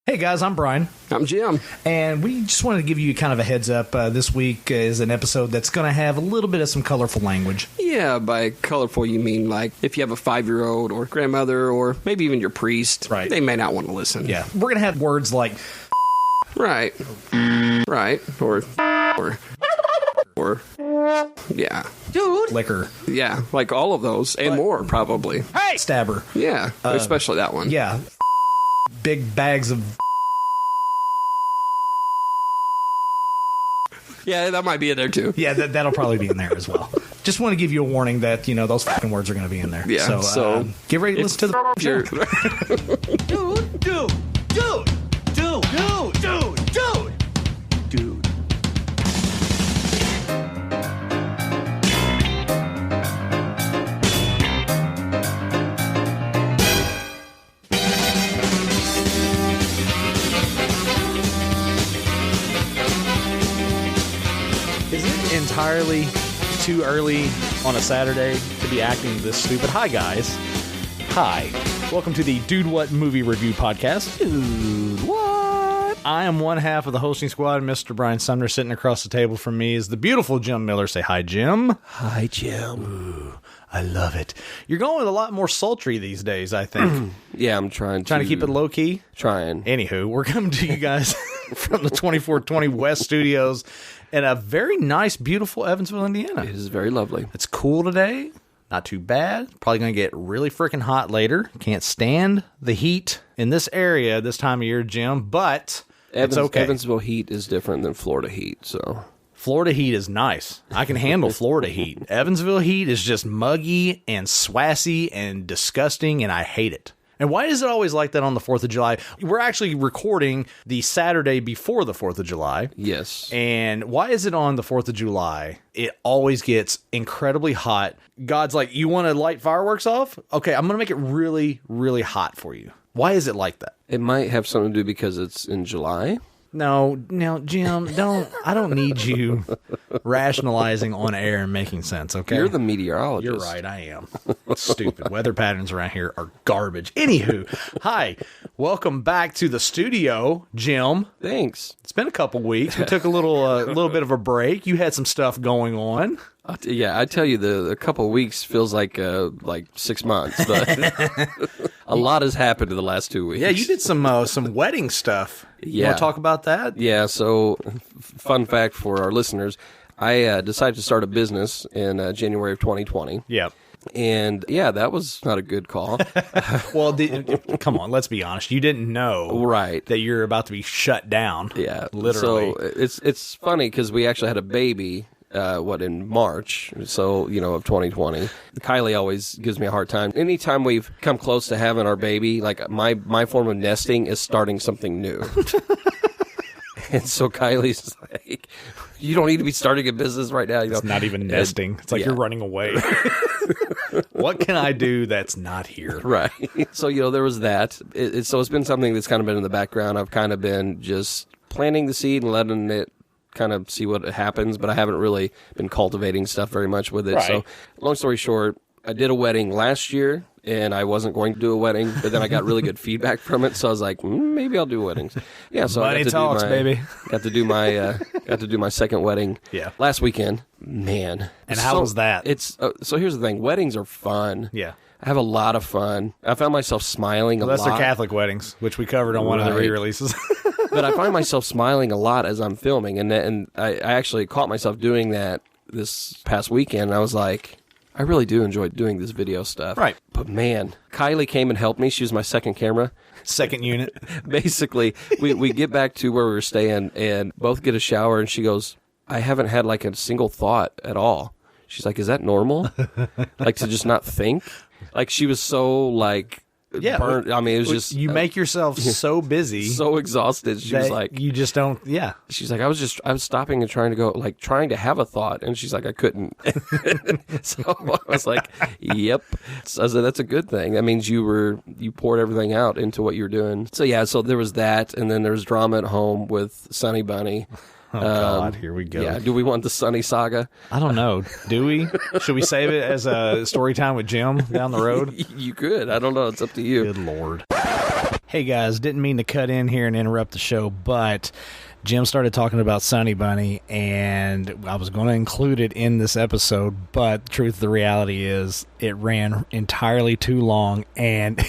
Hey guys, I'm Brian. I'm Jim. And we just wanted to give you kind of a heads up. This week is an episode that's going to have a little bit of some colorful language. Yeah, by colorful you mean like if you have a 5-year-old or grandmother or maybe even your priest, right? They may not want to listen. Yeah. We're going to have words like right, or yeah. Dude. Liquor. Yeah, like all of those and more probably. Hey! Stabber. Yeah, especially that one. Yeah. Big bags of... Yeah, that might be in there too. Yeah, that'll probably be in there as well. Just want to give you a warning that, you know, those fucking words are going to be in there. Yeah, so get ready to listen to the show. Dude. Entirely too early on a Saturday to be acting this stupid. Hi, guys. Hi. Welcome to the Dude What Movie Review Podcast. Dude What? I am one half of the hosting squad. Mr. Brian Sumner sitting across the table from me is the beautiful Jim Miller. Say hi, Jim. Hi, Jim. Ooh, I love it. You're going a lot more sultry these days, I think. Yeah, I'm trying to keep it low-key. Trying. Anywho, we're coming to you guys from the 2420 West Studios in a very nice, beautiful Evansville, Indiana. It is very lovely. It's cool today. Not too bad. Probably going to get really freaking hot later. Can't stand the heat in this area this time of year, Jim, but it's okay. Evansville heat is different than Florida heat, so... Florida heat is nice. I can handle Florida heat. Evansville heat is just muggy and swassy and disgusting, and I hate it. And why is it always like that on the 4th of July? We're actually recording the Saturday before the 4th of July. Yes. And why is it on the 4th of July? It always gets incredibly hot. God's like, you want to light fireworks off? Okay, I'm going to make it really, really hot for you. Why is it like that? It might have something to do because it's in July. No, Jim, I don't need you rationalizing on air and making sense, okay? You're the meteorologist. You're right, I am. It's stupid. Weather patterns around here are garbage. Anywho, hi. Welcome back to the studio, Jim. Thanks. It's been a couple weeks. We took a little bit of a break. You had some stuff going on. Yeah, I tell you, the couple of weeks feels like 6 months, but a lot has happened in the last 2 weeks. Yeah, you did some wedding stuff. You want to talk about that? Yeah, so fun fact for our listeners, I decided to start a business in January of 2020. Yeah. And yeah, that was not a good call. Well, come on, let's be honest. You didn't know that you're about to be shut down. Yeah, literally. So it's funny because we actually had a baby. In March, so, of 2020. Kylie always gives me a hard time. Anytime we've come close to having our baby, like my form of nesting is starting something new. And so Kylie's like, you don't need to be starting a business right now. It's not even nesting. It's like you're running away. What can I do that's not here? Right. So, there was that. So it's been something that's kind of been in the background. I've kind of been just planting the seed and letting it kind of see what happens, but I haven't really been cultivating stuff very much with it. Right. So long story short, I did a wedding last year and I wasn't going to do a wedding, but then I got really good feedback from it. So I was like, maybe I'll do weddings. Yeah. So Money talks, baby. Got to do my second wedding. Yeah. Last weekend, man. And how was that? It's so here's the thing. Weddings are fun. Yeah. I have a lot of fun. I found myself smiling a lot. That's their Catholic weddings, which we covered on one of the re-releases. But I find myself smiling a lot as I'm filming, and I actually caught myself doing that this past weekend, and I was like, I really do enjoy doing this video stuff. Right. But man, Kylie came and helped me. She was my second camera. Second unit. Basically, we get back to where we were staying, and both get a shower, and she goes, I haven't had like a single thought at all. She's like, is that normal? Like to just not think? Like she was so burnt. I mean, it was just you make yourself so busy, so exhausted. She was like, you just don't. Yeah. She's like, I was stopping and trying to have a thought, and she's like, I couldn't. So I was like, yep. So I said, that's a good thing. That means you poured everything out into what you're doing. So yeah, so there was that, and then there's drama at home with Sunny Bunny. Oh, God, here we go. Yeah, do we want the Sunny saga? I don't know. Do we? Should we save it as a story time with Jim down the road? You could. I don't know. It's up to you. Good Lord. Hey guys, didn't mean to cut in here and interrupt the show, but Jim started talking about Sunny Bunny, and I was going to include it in this episode, but the truth of the reality is it ran entirely too long, and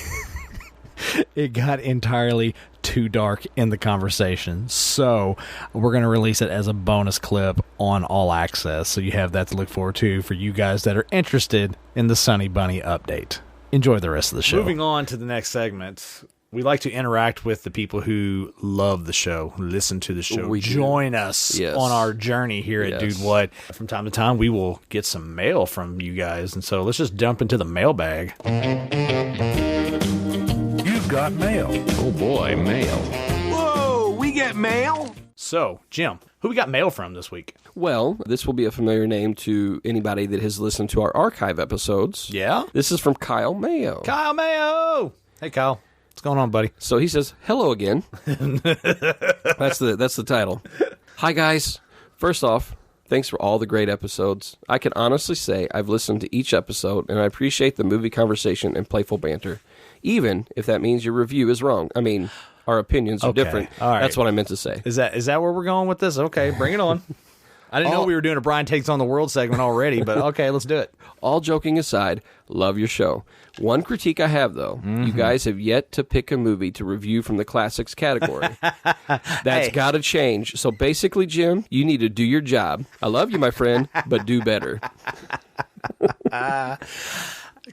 it got entirely too dark in the conversation. So we're going to release it as a bonus clip on All Access, so you have that to look forward to for you guys that are interested in the Sunny Bunny update. Enjoy the rest of the show. Moving on to the next segment. We like to interact with the people who love the show, who listen to the show. Join us on our journey here at Dude What. From time to time, we will get some mail from you guys. And so let's just jump into the mailbag. You've got mail. Oh boy, mail. Whoa, we get mail? So, Jim, who we got mail from this week? Well, this will be a familiar name to anybody that has listened to our archive episodes. Yeah? This is from Kyle Mayo. Kyle Mayo! Hey, Kyle. What's going on, buddy? So he says, hello again. That's the title. Hi, guys. First off, thanks for all the great episodes. I can honestly say I've listened to each episode, and I appreciate the movie conversation and playful banter, even if that means your review is wrong. I mean, our opinions are different. All right. That's what I meant to say. Is that where we're going with this? Okay, bring it on. I didn't know we were doing a Brian Takes on the World segment already, but okay, let's do it. All joking aside, love your show. One critique I have, though, you guys have yet to pick a movie to review from the classics category. That's got to change. So basically, Jim, you need to do your job. I love you, my friend, but do better.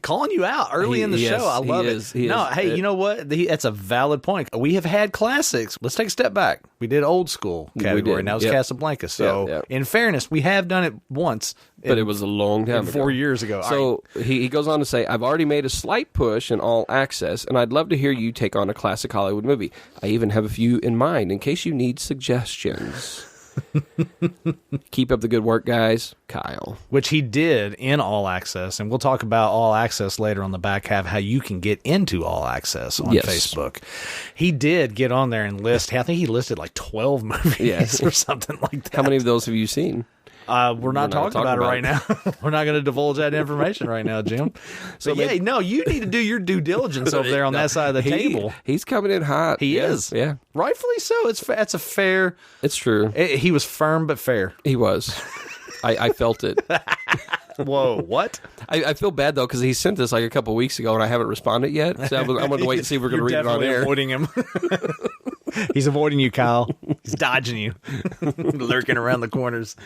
Calling you out early in the show. I love it. Hey, you know what? That's a valid point. We have had classics. Let's take a step back. We did old school category, and that was Casablanca. So, in fairness, we have done it once. But it was a long time ago. 4 years ago. So he goes on to say, I've already made a slight push in All Access, and I'd love to hear you take on a classic Hollywood movie. I even have a few in mind in case you need suggestions. Keep up the good work, guys. Kyle. Which he did in All Access, and we'll talk about All Access later on the back half, how you can get into All Access on Facebook. He did get on there and list, I think he listed like 12 movies or something like that. How many of those have you seen? We're not talking about it right now. We're not going to divulge that information right now, Jim. So, you need to do your due diligence over there on that side of the table. He's coming in hot. He is. Yeah. Rightfully so. That's a fair... It's true. He was firm but fair. He was. I felt it. Whoa, what? I feel bad, though, because he sent this like a couple weeks ago, and I haven't responded yet. So I'm going to wait and see if we're going to read it on air. Avoiding him. He's avoiding you, Kyle. He's dodging you. Lurking around the corners.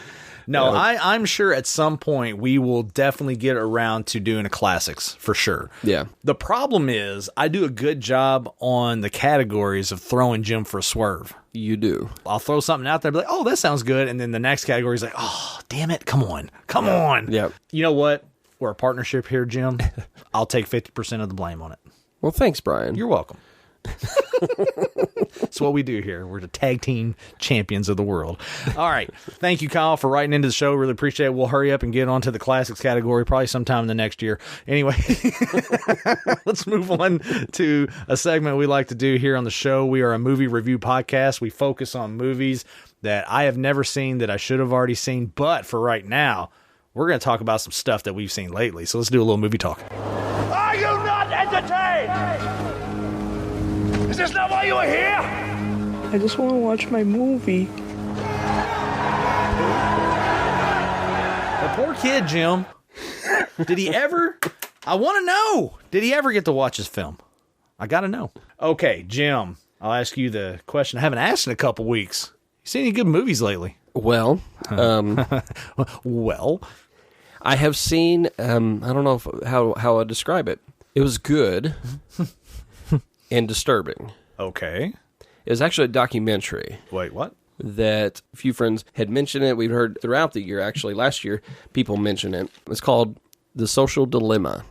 No, I'm sure at some point we will definitely get around to doing a classics, for sure. Yeah. The problem is I do a good job on the categories of throwing Jim for a swerve. You do. I'll throw something out there, be like, oh, that sounds good. And then the next category is like, oh, damn it. Come on. Yeah. You know what? We're a partnership here, Jim. I'll take 50% of the blame on it. Well, thanks, Brian. You're welcome. That's what we do here. We're the tag team champions of the world. All right. Thank you, Kyle, for writing into the show. Really appreciate it. We'll hurry up and get on to the classics category probably sometime in the next year. Anyway, let's move on to a segment we like to do here on the show. We are a movie review podcast. We focus on movies that I have never seen, that I should have already seen. But for right now, we're going to talk about some stuff that we've seen lately. So let's do a little movie talk. Are you not entertained? Is this not why you are here? I just want to watch my movie. The poor kid, Jim. Did he ever? I want to know. Did he ever get to watch his film? I got to know. Okay, Jim, I'll ask you the question I haven't asked in a couple weeks. You seen any good movies lately? Well, well, I have seen, I don't know how I'd describe it. It was good and disturbing. Okay. It was actually a documentary. Wait, what? That a few friends had mentioned it. We've heard throughout the year, actually, last year, people mention it. It's called The Social Dilemma.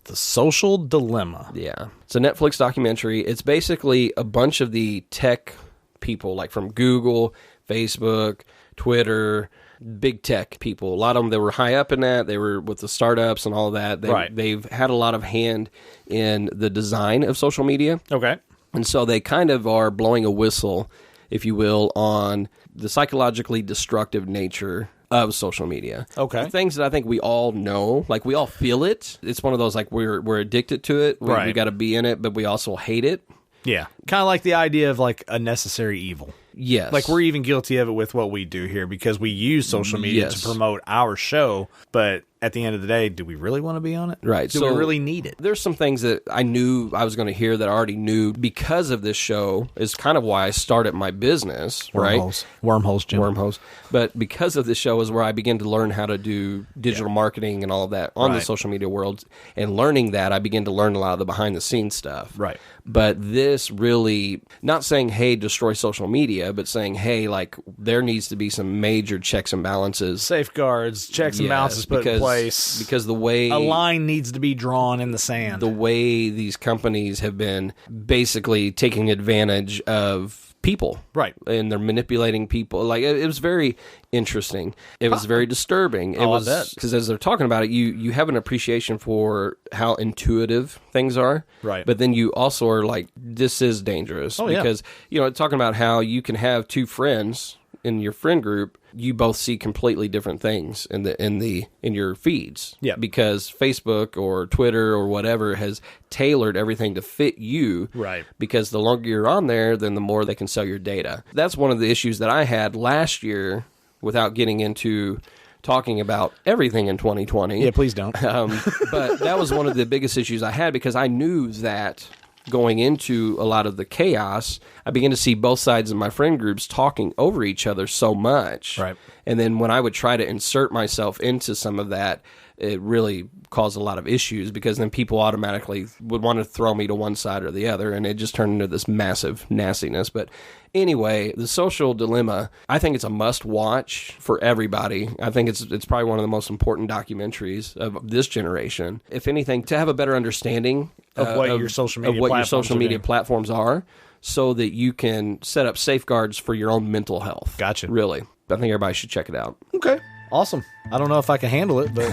The Social Dilemma. Yeah. It's a Netflix documentary. It's basically a bunch of the tech people, like from Google, Facebook, Twitter, big tech people. A lot of them that were high up in that. They were with the startups and all of that. They've had a lot of hand in the design of social media. Okay. And so they kind of are blowing a whistle, if you will, on the psychologically destructive nature of social media. Okay. The things that I think we all know, like we all feel it. It's one of those, like we're addicted to it. We got to be in it, but we also hate it. Yeah. Kind of like the idea of like a necessary evil. Yes. Like we're even guilty of it with what we do here because we use social media to promote our show. But at the end of the day, do we really want to be on it? Right. Do we really need it? There's some things that I knew I was going to hear that I already knew because of this show is kind of why I started my business. Wormholes. Right? Wormholes, Jim. Wormholes. But because of this show is where I began to learn how to do digital marketing and all of that on the social media world. And learning that, I began to learn a lot of the behind-the-scenes stuff. Right. But this really, not saying, hey, destroy social media, but saying, hey, like, there needs to be some major checks and balances. Safeguards, checks and balances put in place. Because the way... a line needs to be drawn in the sand. The way these companies have been basically taking advantage of people. Right. And they're manipulating people. Like, it was very interesting. It was very disturbing. It was because as they're talking about it, you have an appreciation for how intuitive things are. Right. But then you also are like, this is dangerous. Oh, because, you know, talking about how you can have two friends in your friend group, you both see completely different things in your feeds. Yeah. Because Facebook or Twitter or whatever has tailored everything to fit you. Right. Because the longer you're on there, then the more they can sell your data. That's one of the issues that I had last year without getting into talking about everything in 2020. Yeah, please don't. But that was one of the biggest issues I had because I knew that going into a lot of the chaos, I began to see both sides of my friend groups talking over each other so much. Right. And then when I would try to insert myself into some of that, it really caused a lot of issues because then people automatically would want to throw me to one side or the other, and it just turned into this massive nastiness. But anyway, The Social Dilemma, I think it's a must-watch for everybody. I think it's probably one of the most important documentaries of this generation. If anything, to have a better understanding of what your social media platforms are, so that you can set up safeguards for your own mental health. Gotcha. Really. I think everybody should check it out. Okay. Awesome. I don't know if I can handle it, but...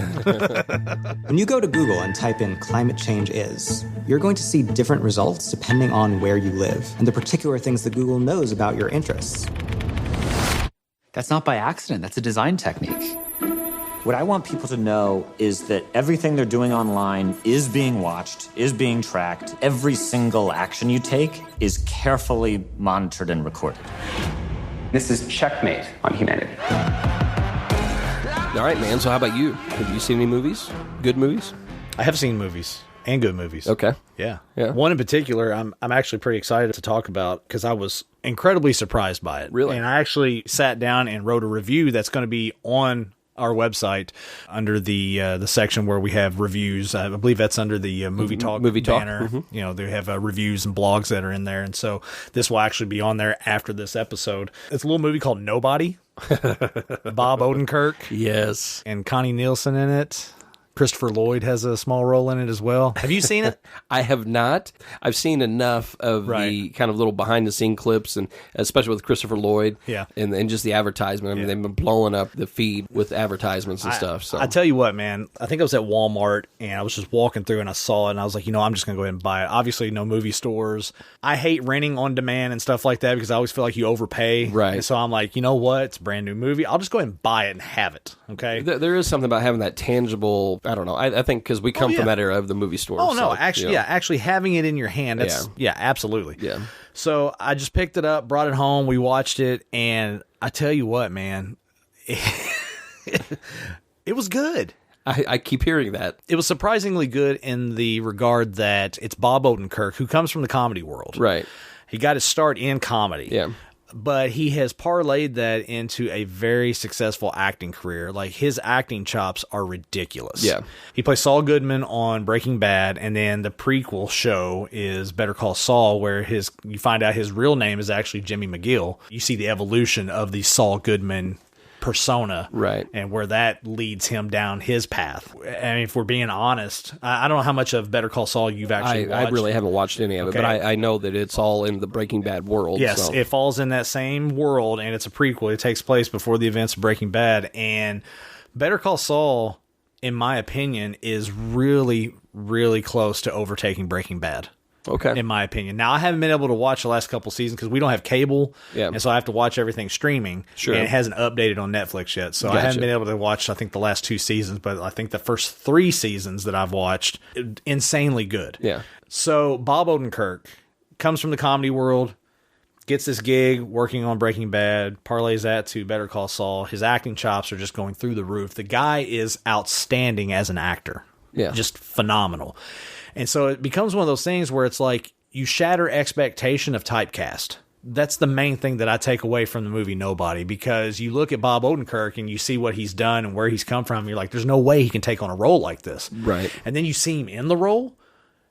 When you go to Google and type in climate change is, you're going to see different results depending on where you live and the particular things that Google knows about your interests. That's not by accident. That's a design technique. What I want people to know is that everything they're doing online is being watched, is being tracked. Every single action you take is carefully monitored and recorded. This is checkmate on humanity. All right, man. So how about you? Have you seen any movies? Good movies? I have seen movies and good movies. Okay. Yeah. Yeah. One in particular I'm actually pretty excited to talk about because I was incredibly surprised by it. Really? And I actually sat down and wrote a review that's going to be on our website under the section where we have reviews. I believe that's under the movie talk banner. Mm-hmm. You know, they have reviews and blogs that are in there. And so this will actually be on there after this episode. It's a little movie called Nobody. Bob Odenkirk. Yes. And Connie Nielsen in it. Christopher Lloyd has a small role in it as well. Have you seen it? I have not. I've seen enough of the kind of little behind-the-scene clips, and especially with Christopher Lloyd, and just the advertisement. I mean, they've been blowing up the feed with advertisements and stuff. So I tell you what, man, I think I was at Walmart, and I was just walking through, and I saw it, and I was like, I'm just going to go ahead and buy it. Obviously, no movie stores. I hate renting on demand and stuff like that because I always feel like you overpay. Right. And so I'm like, you know what? It's a brand new movie. I'll just go ahead and buy it and have it. Okay. There is something about having that tangible. I don't know. I think because we come from that era of the movie stores. Oh, no. Actually, actually having it in your hand. That's, absolutely. Yeah. So I just picked it up, brought it home. We watched it. And I tell you what, man, it was good. I keep hearing that. It was surprisingly good in the regard that it's Bob Odenkirk, who comes from the comedy world. Right. He got his start in comedy. Yeah. But he has parlayed that into a very successful acting career. Like, his acting chops are ridiculous. Yeah. He plays Saul Goodman on Breaking Bad, and then the prequel show is Better Call Saul, where you find out his real name is actually Jimmy McGill. You see the evolution of the Saul Goodman persona, right, and where that leads him down his path. I mean, if we're being honest, I don't know how much of Better Call Saul you've actually watched. I really haven't watched any of it, but I know that it's all in the Breaking Bad world. Yes, so. It falls in that same world, and it's a prequel. It takes place before the events of Breaking Bad, and Better Call Saul, in my opinion, is really, really close to overtaking Breaking Bad. Okay. In my opinion. Now, I haven't been able to watch the last couple seasons because we don't have cable, and so I have to watch everything streaming. Sure. And it hasn't updated on Netflix yet, so I haven't been able to watch, I think, the last 2 seasons, but I think the first 3 seasons that I've watched, insanely good. Yeah. So, Bob Odenkirk comes from the comedy world, gets this gig working on Breaking Bad, parlays that to Better Call Saul. His acting chops are just going through the roof. The guy is outstanding as an actor. Yeah. Just phenomenal. And so it becomes one of those things where it's like you shatter expectation of typecast. That's the main thing that I take away from the movie Nobody, because you look at Bob Odenkirk and you see what he's done and where he's come from. And you're like, there's no way he can take on a role like this. Right. And then you see him in the role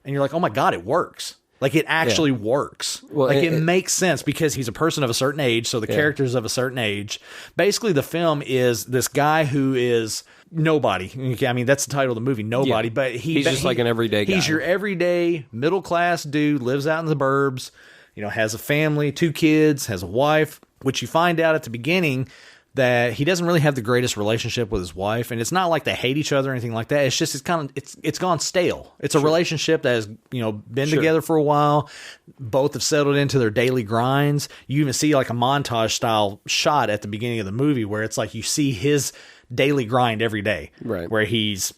and you're like, oh my God, it works. Like, it actually works. Well, like, it makes sense because he's a person of a certain age, so the character's of a certain age. Basically, the film is this guy who is nobody. I mean, that's the title of the movie, Nobody. Yeah. But he's just like an everyday guy. He's your everyday, middle-class dude, lives out in the burbs, has a family, 2 kids, has a wife, which you find out at the beginning that he doesn't really have the greatest relationship with his wife, and it's not like they hate each other or anything like that. It's just it's gone stale. It's a relationship that has been together for a while. Both have settled into their daily grinds. You even see like a montage style shot at the beginning of the movie where it's like you see his daily grind every day, right? Where he's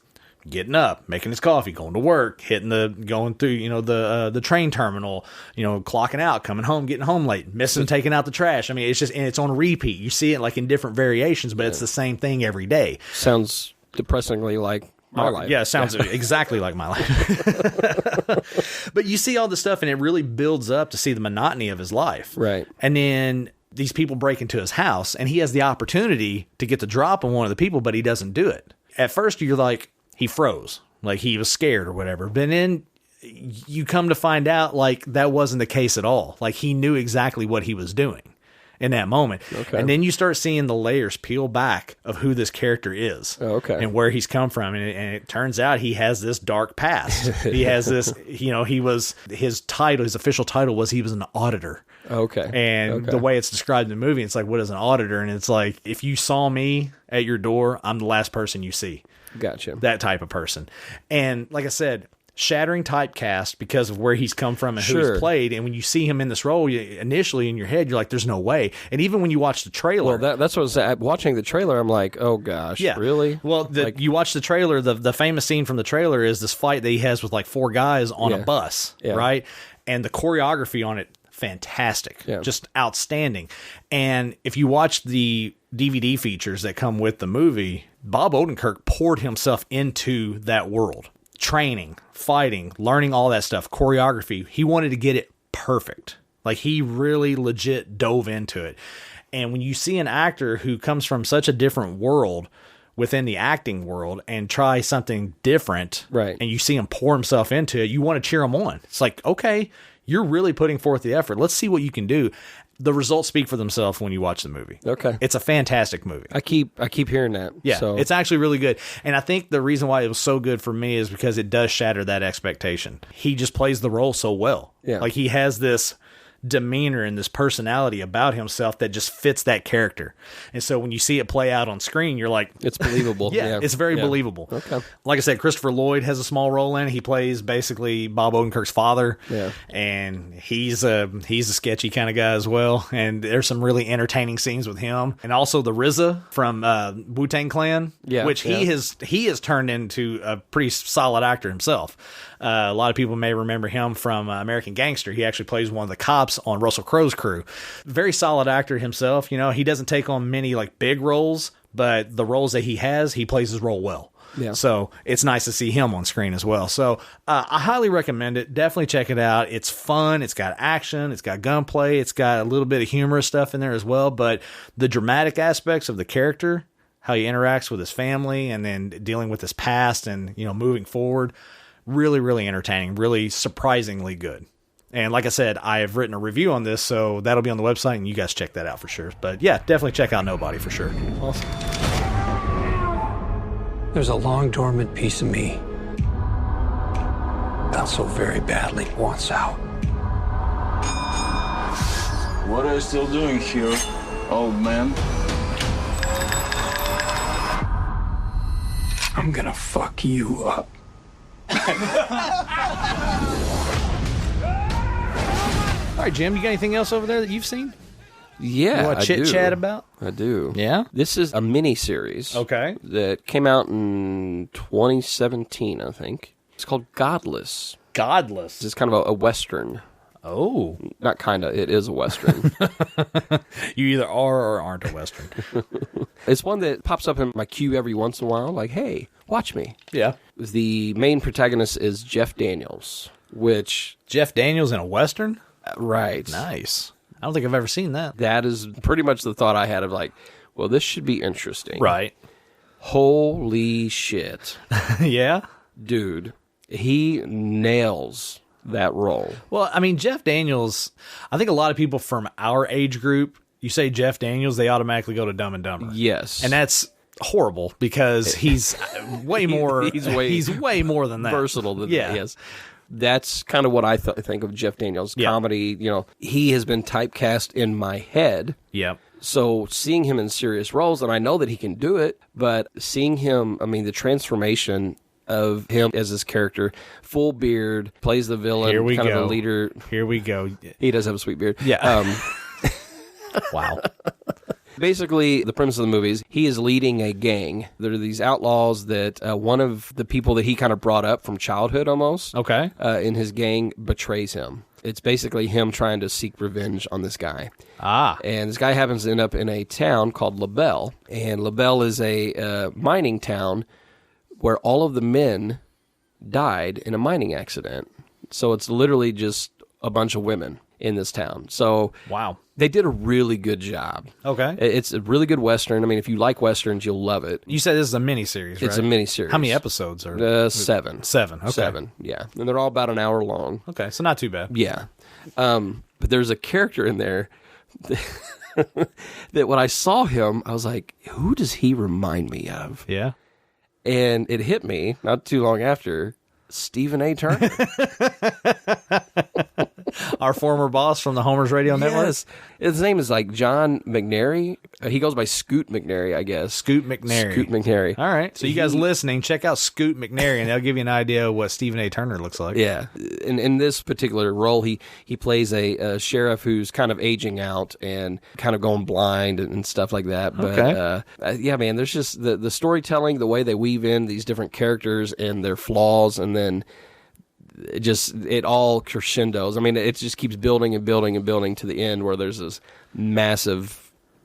getting up, making his coffee, going to work, going through, the train terminal, clocking out, coming home, getting home late, taking out the trash. I mean, it's just, and it's on repeat. You see it like in different variations, but it's the same thing every day. Sounds depressingly like my life. Yeah, it sounds exactly like my life. But you see all this stuff and it really builds up to see the monotony of his life. Right. And then these people break into his house and he has the opportunity to get the drop on one of the people, but he doesn't do it. At first you're like, he froze, like he was scared or whatever. But then you come to find out like that wasn't the case at all. Like he knew exactly what he was doing in that moment. Okay. And then you start seeing the layers peel back of who this character is. Oh, okay. And where he's come from. And it turns out he has this dark past. He has this, his official title was he was an auditor. Okay. And the way it's described in the movie, it's like, what is an auditor? And it's like, if you saw me at your door, I'm the last person you see. Gotcha. That type of person. And like I said, shattering typecast because of where he's come from and who he's played. And when you see him in this role, initially in your head, you're like, there's no way. And even when you watch the trailer. Well, that's what I was saying. Watching the trailer, I'm like, oh gosh, really? Well, you watch the trailer, the famous scene from the trailer is this fight that he has with like 4 guys on a bus, right? And the choreography on it, fantastic. Just outstanding. And if you watch the DVD features that come with the movie, Bob Odenkirk poured himself into that world. Training, fighting, learning all that stuff, choreography. He wanted to get it perfect. Like he really legit dove into it. And when you see an actor who comes from such a different world within the acting world and try something different, right? And you see him pour himself into it, you want to cheer him on. It's like, okay, you're really putting forth the effort. Let's see what you can do. The results speak for themselves when you watch the movie. Okay. It's a fantastic movie. I keep hearing that. Yeah, so. It's actually really good. And I think the reason why it was so good for me is because it does shatter that expectation. He just plays the role so well. Yeah. Like he has this demeanor and this personality about himself that just fits that character. And so when you see it play out on screen, you're like, it's believable. It's very believable. Okay. Like I said, Christopher Lloyd has a small role in it. He plays basically Bob Odenkirk's father. Yeah. And he's a sketchy kind of guy as well. And there's some really entertaining scenes with him. And also the RZA from Wu-Tang Clan, which he has turned into a pretty solid actor himself. A lot of people may remember him from American Gangster. He actually plays one of the cops on Russell Crowe's crew. Very solid actor himself. He doesn't take on many like big roles, but the roles that he has, he plays his role well. Yeah. So it's nice to see him on screen as well. So I highly recommend it. Definitely check it out. It's fun. It's got action. It's got gunplay. It's got a little bit of humorous stuff in there as well. But the dramatic aspects of the character, how he interacts with his family, and then dealing with his past and moving forward. Really, really entertaining, really surprisingly good. And like I said, I have written a review on this, so that'll be on the website, and you guys check that out for sure. But yeah, definitely check out Nobody for sure. Awesome. There's a long dormant piece of me that so very badly wants out. What are you still doing here, old man? I'm gonna fuck you up. All right, Jim, you got anything else over there that you've seen? Yeah, you want to chit-chat about? I do. Yeah? This is a mini-series. Okay. That came out in 2017, I think. It's called Godless. Godless? It's kind of a Western. Oh. Not kind of. It is a Western. You either are or aren't a Western. It's one that pops up in my queue every once in a while, like, hey, watch me. Yeah. The main protagonist is Jeff Daniels, which... Jeff Daniels in a Western? Right. Nice. I don't think I've ever seen that. That is pretty much the thought I had of like, well, this should be interesting. Right. Holy shit. Yeah? Dude, he nails that role. Well, I mean, Jeff Daniels, I think a lot of people from our age group, you say Jeff Daniels, they automatically go to Dumb and Dumber. Yes. And that's horrible because he's way more, he's way more than that. Versatile than that, yes. That's kind of what I think of Jeff Daniels. Comedy, you know, he has been typecast in my head. Yep. So seeing him in serious roles, and I know that he can do it, but seeing him, I mean, the transformation of him as his character, full beard, plays the villain, Here we kind go. of a leader. Here we go. He does have a sweet beard. Yeah. Wow. Basically, the premise of the movie is he is leading a gang. There are these outlaws that one of the people that he kind of brought up from childhood almost Okay. In his gang betrays him. It's basically him trying to seek revenge on this guy. Ah. And this guy happens to end up in a town called LaBelle. And LaBelle is a mining town where all of the men died in a mining accident. So it's literally just a bunch of women in this town. So wow. They did a really good job. Okay. It's a really good Western. I mean, if you like Westerns, you'll love it. You said this is a miniseries, right? It's a miniseries. How many episodes are 7. 7. Okay. 7, yeah. And they're all about an hour long. Okay, so not too bad. Yeah. But there's a character in there that when I saw him, I was like, who does he remind me of? Yeah. And it hit me not too long after, Stephen A. Turner. Our former boss from the Homers Radio Network? Yes. His name is like John McNary. He goes by Scoot McNary, I guess. Scoot McNary. Scoot McNary. All right. So you guys listening, check out Scoot McNary, and they'll give you an idea of what Stephen A. Turner looks like. Yeah. In this particular role, he plays a sheriff who's kind of aging out and kind of going blind and stuff like that. But, okay. Yeah, man, there's just the storytelling, the way they weave in these different characters and their flaws, and then it all crescendos. I mean, it just keeps building and building and building to the end where there's this massive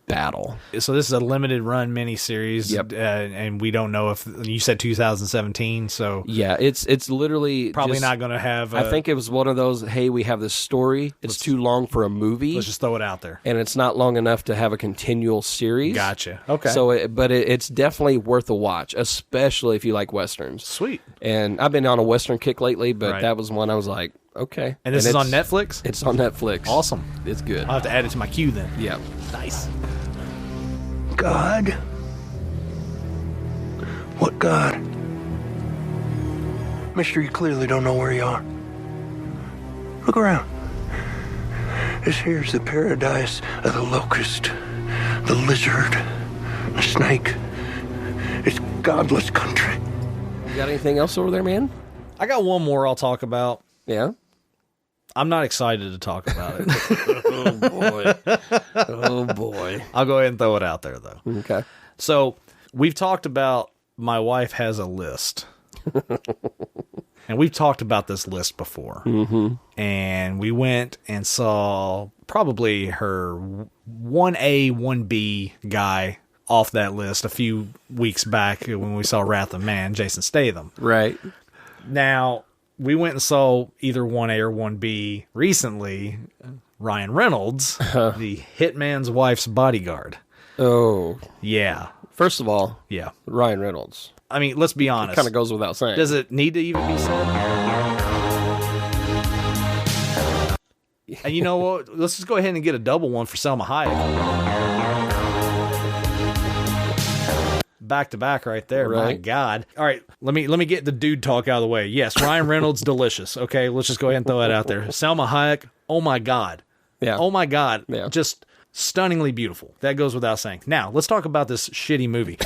battle. So this is a limited run miniseries. Yep. And we don't know if you said 2017. So yeah, it's literally probably not going to have. I think it was one of those. Hey, we have this story. It's too long for a movie. Let's just throw it out there. And it's not long enough to have a continual series. Gotcha. Okay. So, it's definitely worth a watch, especially if you like westerns. Sweet. And I've been on a western kick lately, but Right. that was one I was like, okay. And this is on Netflix? It's on Netflix. Awesome. It's good. I'll have to add it to my queue then. Yeah. Nice. God? What God? Mister, you clearly don't know where you are. Look around. This here's the paradise of the locust, the lizard, the snake. It's godless country. You got anything else over there, man? I got one more I'll talk about. Yeah? I'm not excited to talk about it. Oh, boy. Oh, boy. I'll go ahead and throw it out there, though. Okay. So we've talked about my wife has a list. And we've talked about this list before. Mm-hmm. And we went and saw probably her 1A, 1B guy off that list a few weeks back when we saw Wrath of Man, Jason Statham. Right. Now, we went and saw either 1A or 1B recently, Ryan Reynolds, the hitman's wife's bodyguard. Oh. Yeah. First of all, yeah, Ryan Reynolds. I mean, let's be honest. It kind of goes without saying. Does it need to even be said? And you know what? Let's just go ahead and get a double one for Salma Hayek. Back to back right there. Right. My God. All right, let me get the dude talk out of the way. Yes, Ryan Reynolds, delicious. Okay, let's just go ahead and throw that out there. Salma Hayek, oh my God. Yeah. Oh my God. Yeah. Just stunningly beautiful. That goes without saying. Now, let's talk about this shitty movie.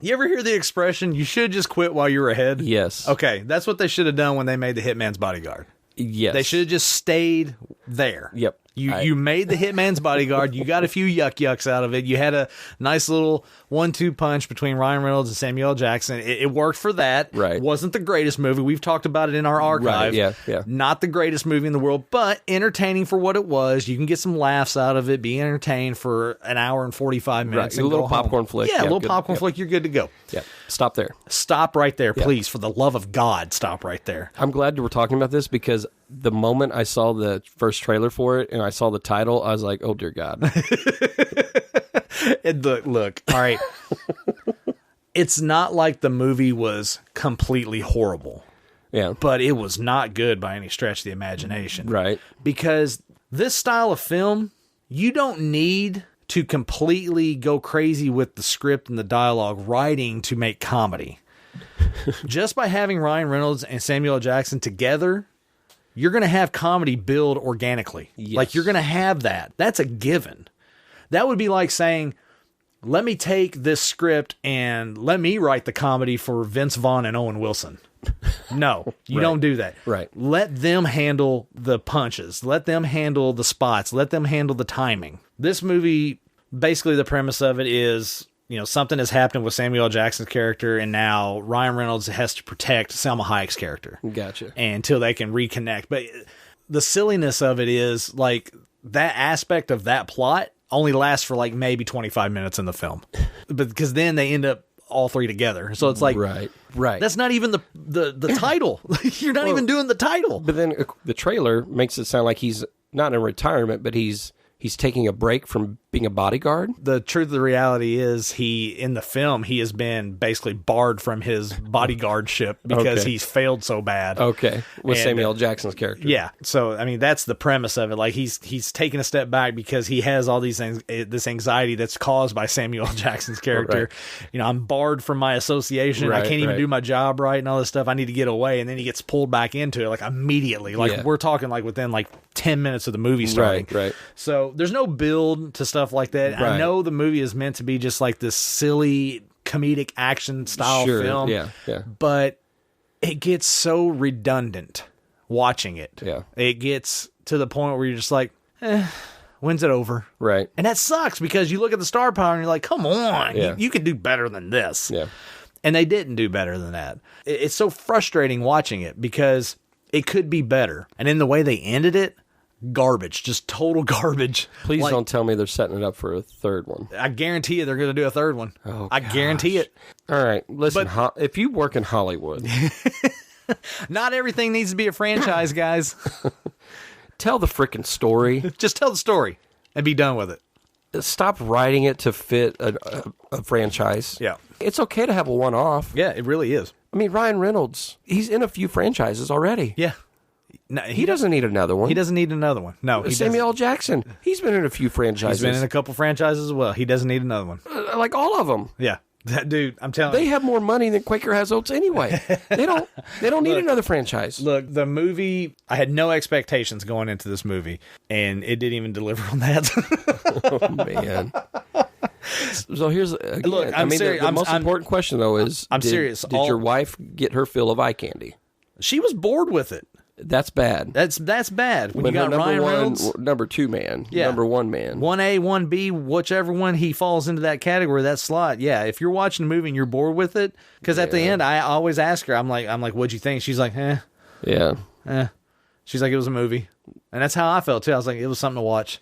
You ever hear the expression, you should just quit while you're ahead? Yes. Okay, that's what they should have done when they made The Hitman's Bodyguard. Yes. They should have just stayed there. Yep. You made the Hitman's Bodyguard. You got a few yucks out of it. You had a nice little 1-2 punch between Ryan Reynolds and Samuel L. Jackson. It worked for that. Right. It wasn't the greatest movie. We've talked about it in our archive. Right. Yeah. Not the greatest movie in the world, but entertaining for what it was. You can get some laughs out of it, be entertained for an hour and 45 minutes. Right. A little popcorn flick. Yeah, a little popcorn flick. You're good to go. Yeah. Stop there. Stop right there, please. For the love of God, stop right there. I'm glad we're talking about this because the moment I saw the first trailer for it and I saw the title, I was like, oh, dear God. And look, all right. It's not like the movie was completely horrible. Yeah. But it was not good by any stretch of the imagination. Right. Because this style of film, you don't need to completely go crazy with the script and the dialogue writing to make comedy. Just by having Ryan Reynolds and Samuel L. Jackson together, you're going to have comedy build organically. Yes. Like, you're going to have that. That's a given. That would be like saying, let me take this script and let me write the comedy for Vince Vaughn and Owen Wilson. No, you don't do that. Right. Let them handle the punches. Let them handle the spots. Let them handle the timing. This movie, basically the premise of it is, something has happened with Samuel L. Jackson's character, and now Ryan Reynolds has to protect Salma Hayek's character. Gotcha. Until they can reconnect. But the silliness of it is, like, that aspect of that plot only lasts for, like, maybe 25 minutes in the film. But because then they end up all three together. So it's like, right. That's not even the title. You're not even doing the title. But then the trailer makes it sound like he's not in retirement, but he's taking a break from being a bodyguard. The truth of the reality is in the film, he has been basically barred from his bodyguardship because he's failed so bad. Okay. With Samuel L. Jackson's character. Yeah. So, I mean, that's the premise of it. Like, he's taking a step back because he has all these things, this anxiety that's caused by Samuel L. Jackson's character. Right. I'm barred from my association. I can't even do my job right and all this stuff. I need to get away. And then he gets pulled back into it, like, immediately. Like, we're talking, like, within, like, 10 minutes of the movie starting. Right. So, there's no build to stuff like that. Right. I know the movie is meant to be just like this silly comedic action style film. Yeah. But it gets so redundant watching it. Yeah. It gets to the point where you're just like, when's it over? Right. And that sucks because you look at the star power and you're like, come on, you could do better than this. Yeah. And they didn't do better than that. It's so frustrating watching it because it could be better. And in the way they ended it, garbage, just total garbage. Please don't tell me they're setting it up for a third one. I guarantee you they're going to do a third one. Oh, I guarantee it. All right, listen, if you work in Hollywood, not everything needs to be a franchise, guys. Tell the freaking story. Just tell the story and be done with it. Stop writing it to fit a franchise. Yeah. It's okay to have a one-off. Yeah, it really is. I mean, Ryan Reynolds, he's in a few franchises already. Yeah. No, he doesn't need another one. He doesn't need another one. No, Samuel L. Jackson, he's been in a few franchises. He's been in a couple franchises as well. He doesn't need another one. Like all of them. Yeah. That dude, I'm telling you. They have more money than Quaker has oats anday. They don't need another franchise. Look, the movie, I had no expectations going into this movie, and it didn't even deliver on that. Oh, man. So here's, again, look, I'm serious. The most important question, though, is... I'm serious. Did your wife get her fill of eye candy? She was bored with it. That's bad. That's bad. When you got Ryan Reynolds, number 2 man, yeah. number 1 man, 1A, 1B, whichever one he falls into that category, that slot. Yeah, if you're watching a movie and you're bored with it, because at the end I always ask her, I'm like, what'd you think? She's like, yeah. She's like, it was a movie, and that's how I felt too. I was like, it was something to watch.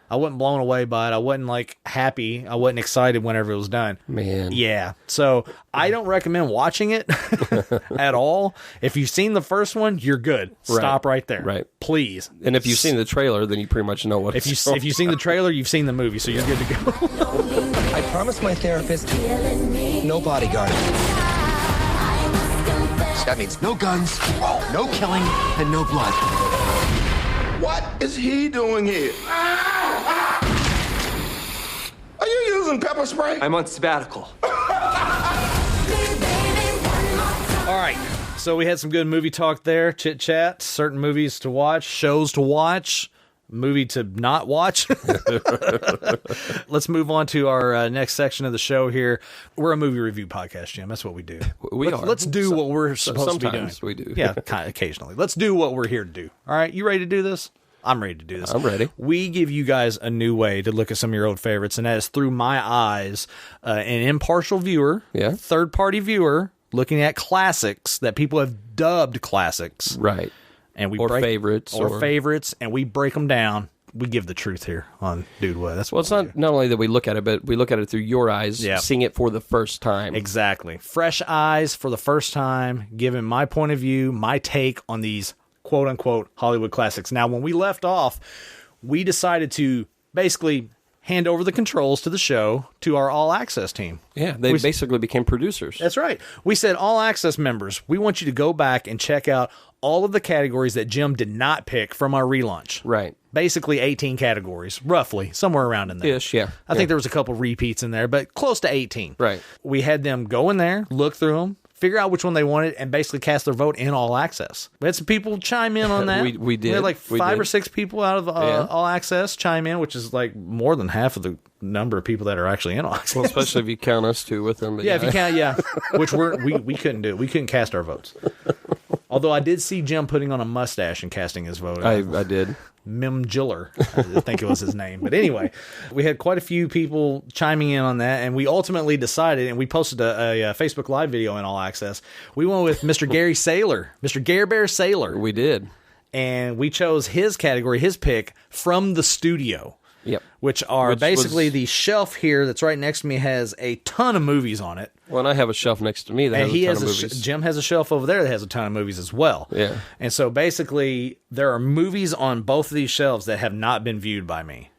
I wasn't blown away by it. I wasn't like happy. I wasn't excited whenever it was done. Man. Yeah. So I don't recommend watching it at all. If you've seen the first one, you're good. Stop right there. Right. Please. And if you've seen the trailer, then you pretty much know what if you've seen the trailer, you've seen the movie, so you're good to go. I promised my therapist no bodyguard. That means no guns, no killing, and no blood. What is he doing here? Are you using pepper spray? I'm on sabbatical. All right. So we had some good movie talk there, chit chat, certain movies to watch, shows to watch, movie to not watch. Let's move on to our next section of the show here. We're a movie review podcast, Jim. That's what we do. Let's do what we're supposed to be doing. We do. Yeah, kind of occasionally. Let's do what we're here to do. All right, you ready to do this? I'm ready to do this. I'm ready. We give you guys a new way to look at some of your old favorites, and that is through my eyes, an impartial viewer, third-party viewer, looking at classics that people have dubbed classics. Right. And we favorites. Or favorites, and we break them down. We give the truth here on Dude What. That's it's not only that we look at it, but we look at it through your eyes, seeing it for the first time. Exactly. Fresh eyes for the first time, giving my point of view, my take on these quote-unquote Hollywood classics. Now, when we left off, we decided to basically hand over the controls to the show to our All Access team. Yeah, they basically became producers. That's right. We said, All Access members, we want you to go back and check out all of the categories that Jim did not pick from our relaunch. Right. Basically 18 categories, roughly, somewhere around in there. Ish, yeah. I think there was a couple repeats in there, but close to 18. Right. We had them go in there, look through them, figure out which one they wanted, and basically cast their vote in All Access. We had some people chime in on that. we did. We had like five or six people out of All Access chime in, which is like more than half of the number of people that are actually in All Access. Well, especially if you count us two with them. Yeah, if you count, which we couldn't do. We couldn't cast our votes. Although I did see Jim putting on a mustache and casting his vote. I did. Mim Giller, I think it was his name. But anyway, we had quite a few people chiming in on that, and we ultimately decided, and we posted a Facebook Live video in All Access. We went with Mr. Gary Saylor, Mr. Gare Bear Saylor. We did. And we chose his category, his pick, from the studio. Yep. Which basically the shelf here that's right next to me has a ton of movies on it. Well, and I have a shelf next to me that has a ton of movies. Jim has a shelf over there that has a ton of movies as well. Yeah. And so basically there are movies on both of these shelves that have not been viewed by me.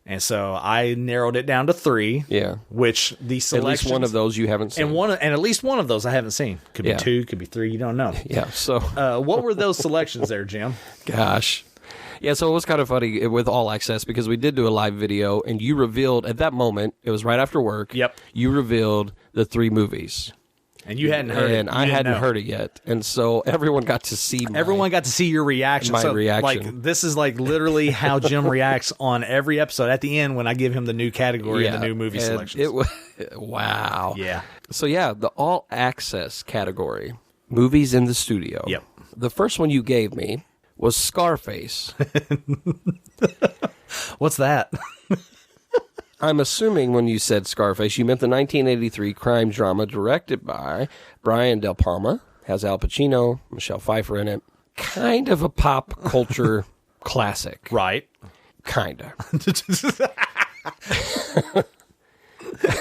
And so I narrowed it down to 3. Yeah. Which the selections... At least one of those you haven't seen. And at least one of those I haven't seen. Could be 2, could be 3, you don't know. Yeah, so... what were those selections there, Jim? Gosh. Yeah, so it was kind of funny with All Access because we did do a live video, and you revealed at that moment, it was right after work, you revealed the 3 movies. And you hadn't heard it. And I hadn't heard it yet. And so everyone got to see everyone got to see your reaction. My reaction. Like, this is like literally how Jim reacts on every episode. At the end, when I give him the new category and the new movie selections. It was, wow. Yeah. So yeah, the All Access category, movies in the studio. Yep. The first one you gave me was Scarface. What's that? I'm assuming when you said Scarface, you meant the 1983 crime drama directed by Brian De Palma. Has Al Pacino, Michelle Pfeiffer in it. Kind of a pop culture classic. Right. Kinda.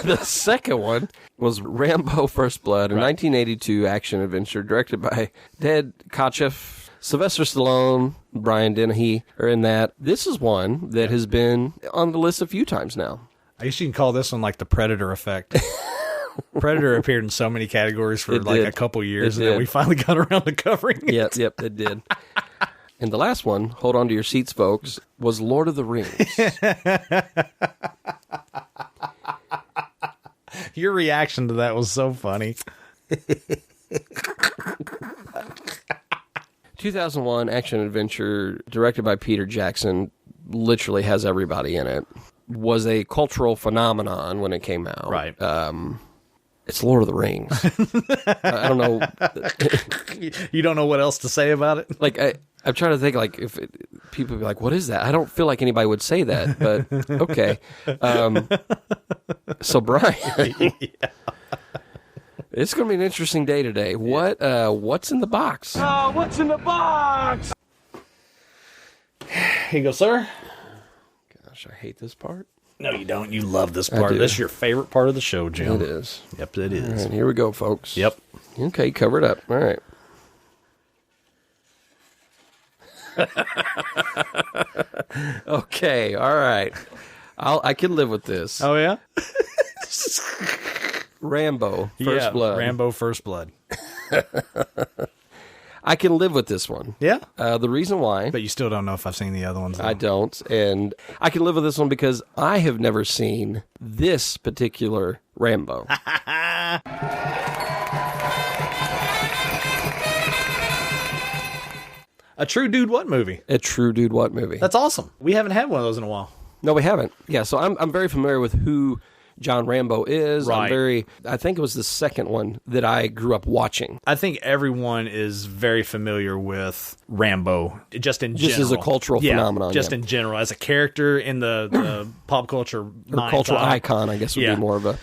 The second one was Rambo First Blood, a 1982 action-adventure directed by Ted Kotcheff. Sylvester Stallone, Brian Dennehy are in that. This is one that has been on the list a few times now. I guess you can call this one like the Predator effect. Predator appeared in so many categories for a couple years, and then we finally got around to covering it. Yep, it did. And the last one, hold on to your seats, folks, was Lord of the Rings. Your reaction to that was so funny. 2001 action-adventure directed by Peter Jackson, literally has everybody in it. Was a cultural phenomenon when it came out. Right. It's Lord of the Rings. I don't know. You don't know what else to say about it? Like, I'm trying to think, like, if people be like, what is that? I don't feel like anybody would say that, but okay. So, Brian, it's going to be an interesting day today. What's in the box? What's in the box? Here you go, sir. Gosh, I hate this part. No, you don't. You love this part. This is your favorite part of the show, Jim. It is. Yep, it is. All right, here we go, folks. Yep. Okay, cover it up. All right. Okay, all right. I can live with this. Oh, yeah? Rambo, First Blood. Rambo, First Blood. I can live with this one. Yeah? The reason why... But you still don't know if I've seen the other ones, though. I don't. And I can live with this one because I have never seen this particular Rambo. A true Dude What movie. A true Dude What movie. That's awesome. We haven't had one of those in a while. No, we haven't. Yeah, so I'm very familiar with who John Rambo is. Right. I think it was the second one that I grew up watching. I think everyone is very familiar with Rambo, just in general. Just as a cultural phenomenon. Just in general, as a character in the pop culture or cultural icon, I guess would be more of a,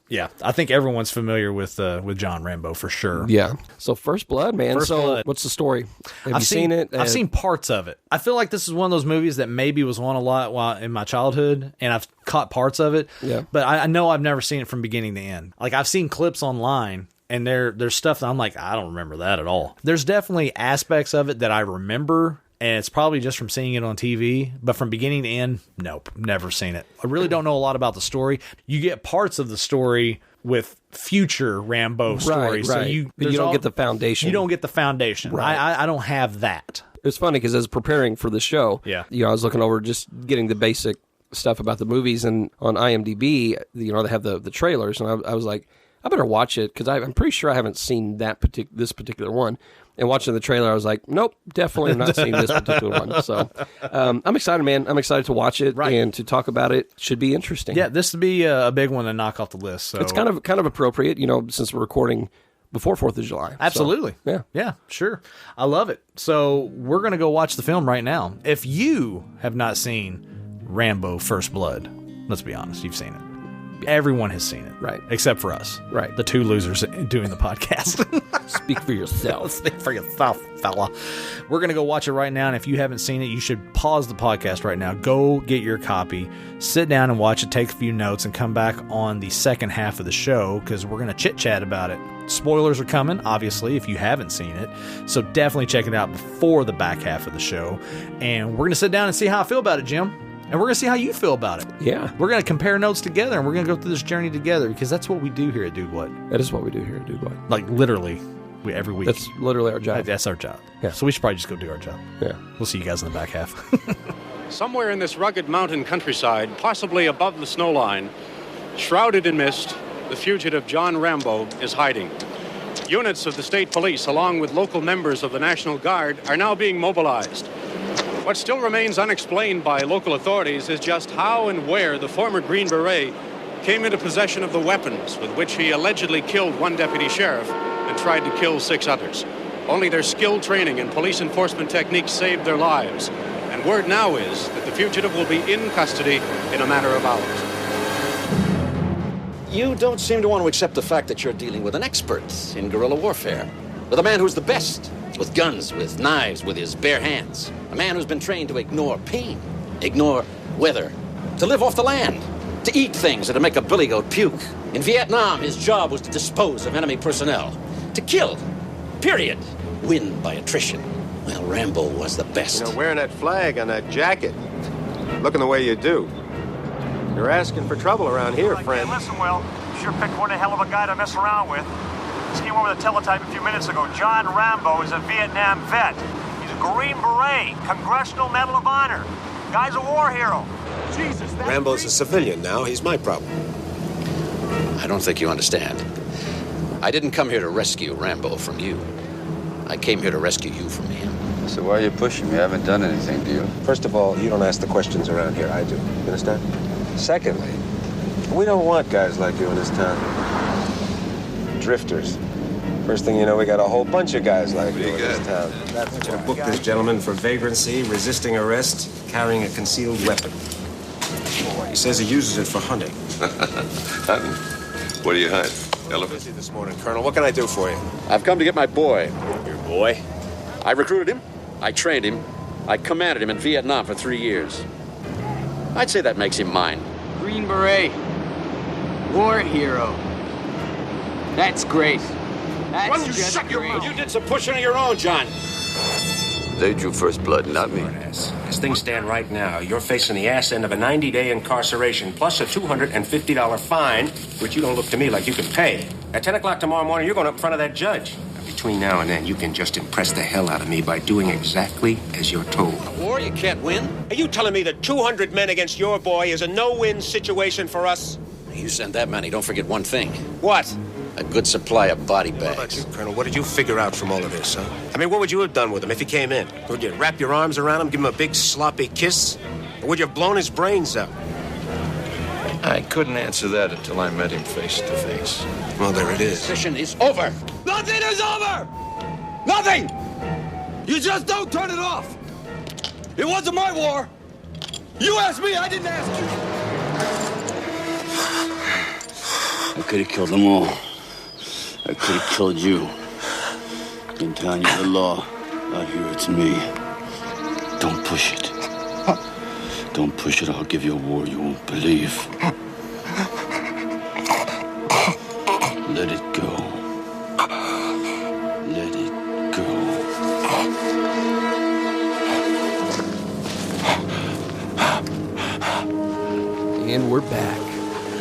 Yeah, I think everyone's familiar with John Rambo for sure. Yeah. So First Blood, man. Blood. What's the story? Have you seen it? I've seen parts of it. I feel like this is one of those movies that maybe was on a lot while in my childhood, and I've caught parts of it. Yeah. But I know I've never seen it from beginning to end. Like, I've seen clips online, and there's stuff that I'm like, I don't remember that at all. There's definitely aspects of it that I remember, and it's probably just from seeing it on TV. But from beginning to end, nope, never seen it. I really don't know a lot about the story. You get parts of the story with future Rambo stories. Right. So you don't get the foundation. You don't get the foundation. Right. I don't have that. It's funny because as preparing for the show, I was looking over just getting the basic stuff about the movies, and on IMDb, they have the trailers, and I was like, I better watch it because I'm pretty sure I haven't seen this particular one. And watching the trailer, I was like, nope, definitely not seen this particular one. So I'm excited, man. I'm excited to watch it and to talk about it. Should be interesting. Yeah, this would be a big one to knock off the list. So it's kind of appropriate, since we're recording before 4th of July. Absolutely. So, yeah, sure. I love it. So we're going to go watch the film right now. If you have not seen Rambo First Blood, let's be honest, you've seen it. Everyone has seen it. Right. Except for us. Right. The two losers doing the podcast. Speak for yourself. Speak for yourself, fella. We're going to go watch it right now, and if you haven't seen it, you should pause the podcast right now. Go get your copy, sit down and watch it, take a few notes, and come back on the second half of the show, because we're going to chit-chat about it. Spoilers are coming, obviously, if you haven't seen it. So definitely check it out before the back half of the show. And we're going to sit down and see how I feel about it, Jim. And we're going to see how you feel about it. Yeah. We're going to compare notes together, and we're going to go through this journey together, because that's what we do here at Dude What. That is what we do here at Dude What. Like, literally, every week. That's literally our job. That's our job. Yeah. So we should probably just go do our job. Yeah. We'll see you guys in the back half. Somewhere in this rugged mountain countryside, possibly above the snow line, shrouded in mist, the fugitive John Rambo is hiding. Units of the state police, along with local members of the National Guard, are now being mobilized. What still remains unexplained by local authorities is just how and where the former Green Beret came into possession of the weapons with which he allegedly killed one deputy sheriff and tried to kill 6 others. Only their skilled training and police enforcement techniques saved their lives. And word now is that the fugitive will be in custody in a matter of hours. You don't seem to want to accept the fact that you're dealing with an expert in guerrilla warfare. With a man who's the best. With guns, with knives, with his bare hands. A man who's been trained to ignore pain, ignore weather, to live off the land, to eat things and to make a billy goat puke. In Vietnam, his job was to dispose of enemy personnel, to kill, period. Win by attrition. Well, Rambo was the best. Wearing that flag on that jacket, looking the way you do. You're asking for trouble around here, friend. Hey, listen, Will, you sure picked one hell of a guy to mess around with. Just came over the teletype a few minutes ago. John Rambo is a Vietnam vet. He's a Green Beret, Congressional Medal of Honor. Guy's a war hero. Jesus, that's Rambo's a civilian now. He's my problem. I don't think you understand. I didn't come here to rescue Rambo from you. I came here to rescue you from him. So why are you pushing me? I haven't done anything to you. First of all, you don't ask the questions around here. I do. You understand? Secondly, we don't want guys like you in this town. Drifters. First thing you know, we got a whole bunch of guys like you in this town. That's going to book this gentleman for vagrancy, resisting arrest, carrying a concealed weapon. He says he uses it for hunting. Hunting? What do you hunt? Elephants? Busy this morning, Colonel. What can I do for you? I've come to get my boy. Your boy? I recruited him. I trained him. I commanded him in Vietnam for 3 years. I'd say that makes him mine. Green Beret. War hero. That's great. That's Why don't you just shut your great. mouth? You did some pushing of your own, John. They drew first blood, not me. As things stand right now, you're facing the ass end of a 90-day incarceration, plus a $250 fine, which you don't look to me like you can pay. At 10 o'clock tomorrow morning, you're going up in front of that judge. Between now and then, you can just impress the hell out of me by doing exactly as you're told. A war you can't win? Are you telling me that 200 men against your boy is a no-win situation for us? You send that many, don't forget one thing. What? A good supply of body bags. What about you, Colonel? What did you figure out from all of this, huh? I mean, what would you have done with him if he came in? Would you wrap your arms around him, give him a big sloppy kiss? Or would you have blown his brains out? I couldn't answer that until I met him face to face. Well, there it is. Session is over. Nothing is over! Nothing! You just don't turn it off! It wasn't my war! You asked me, I didn't ask you! I could have killed them all. I could have killed you. Been telling you the law. Out here it's me. Don't push it. Don't push it, I'll give you a war you won't believe. Let it go. Let it go. And we're back.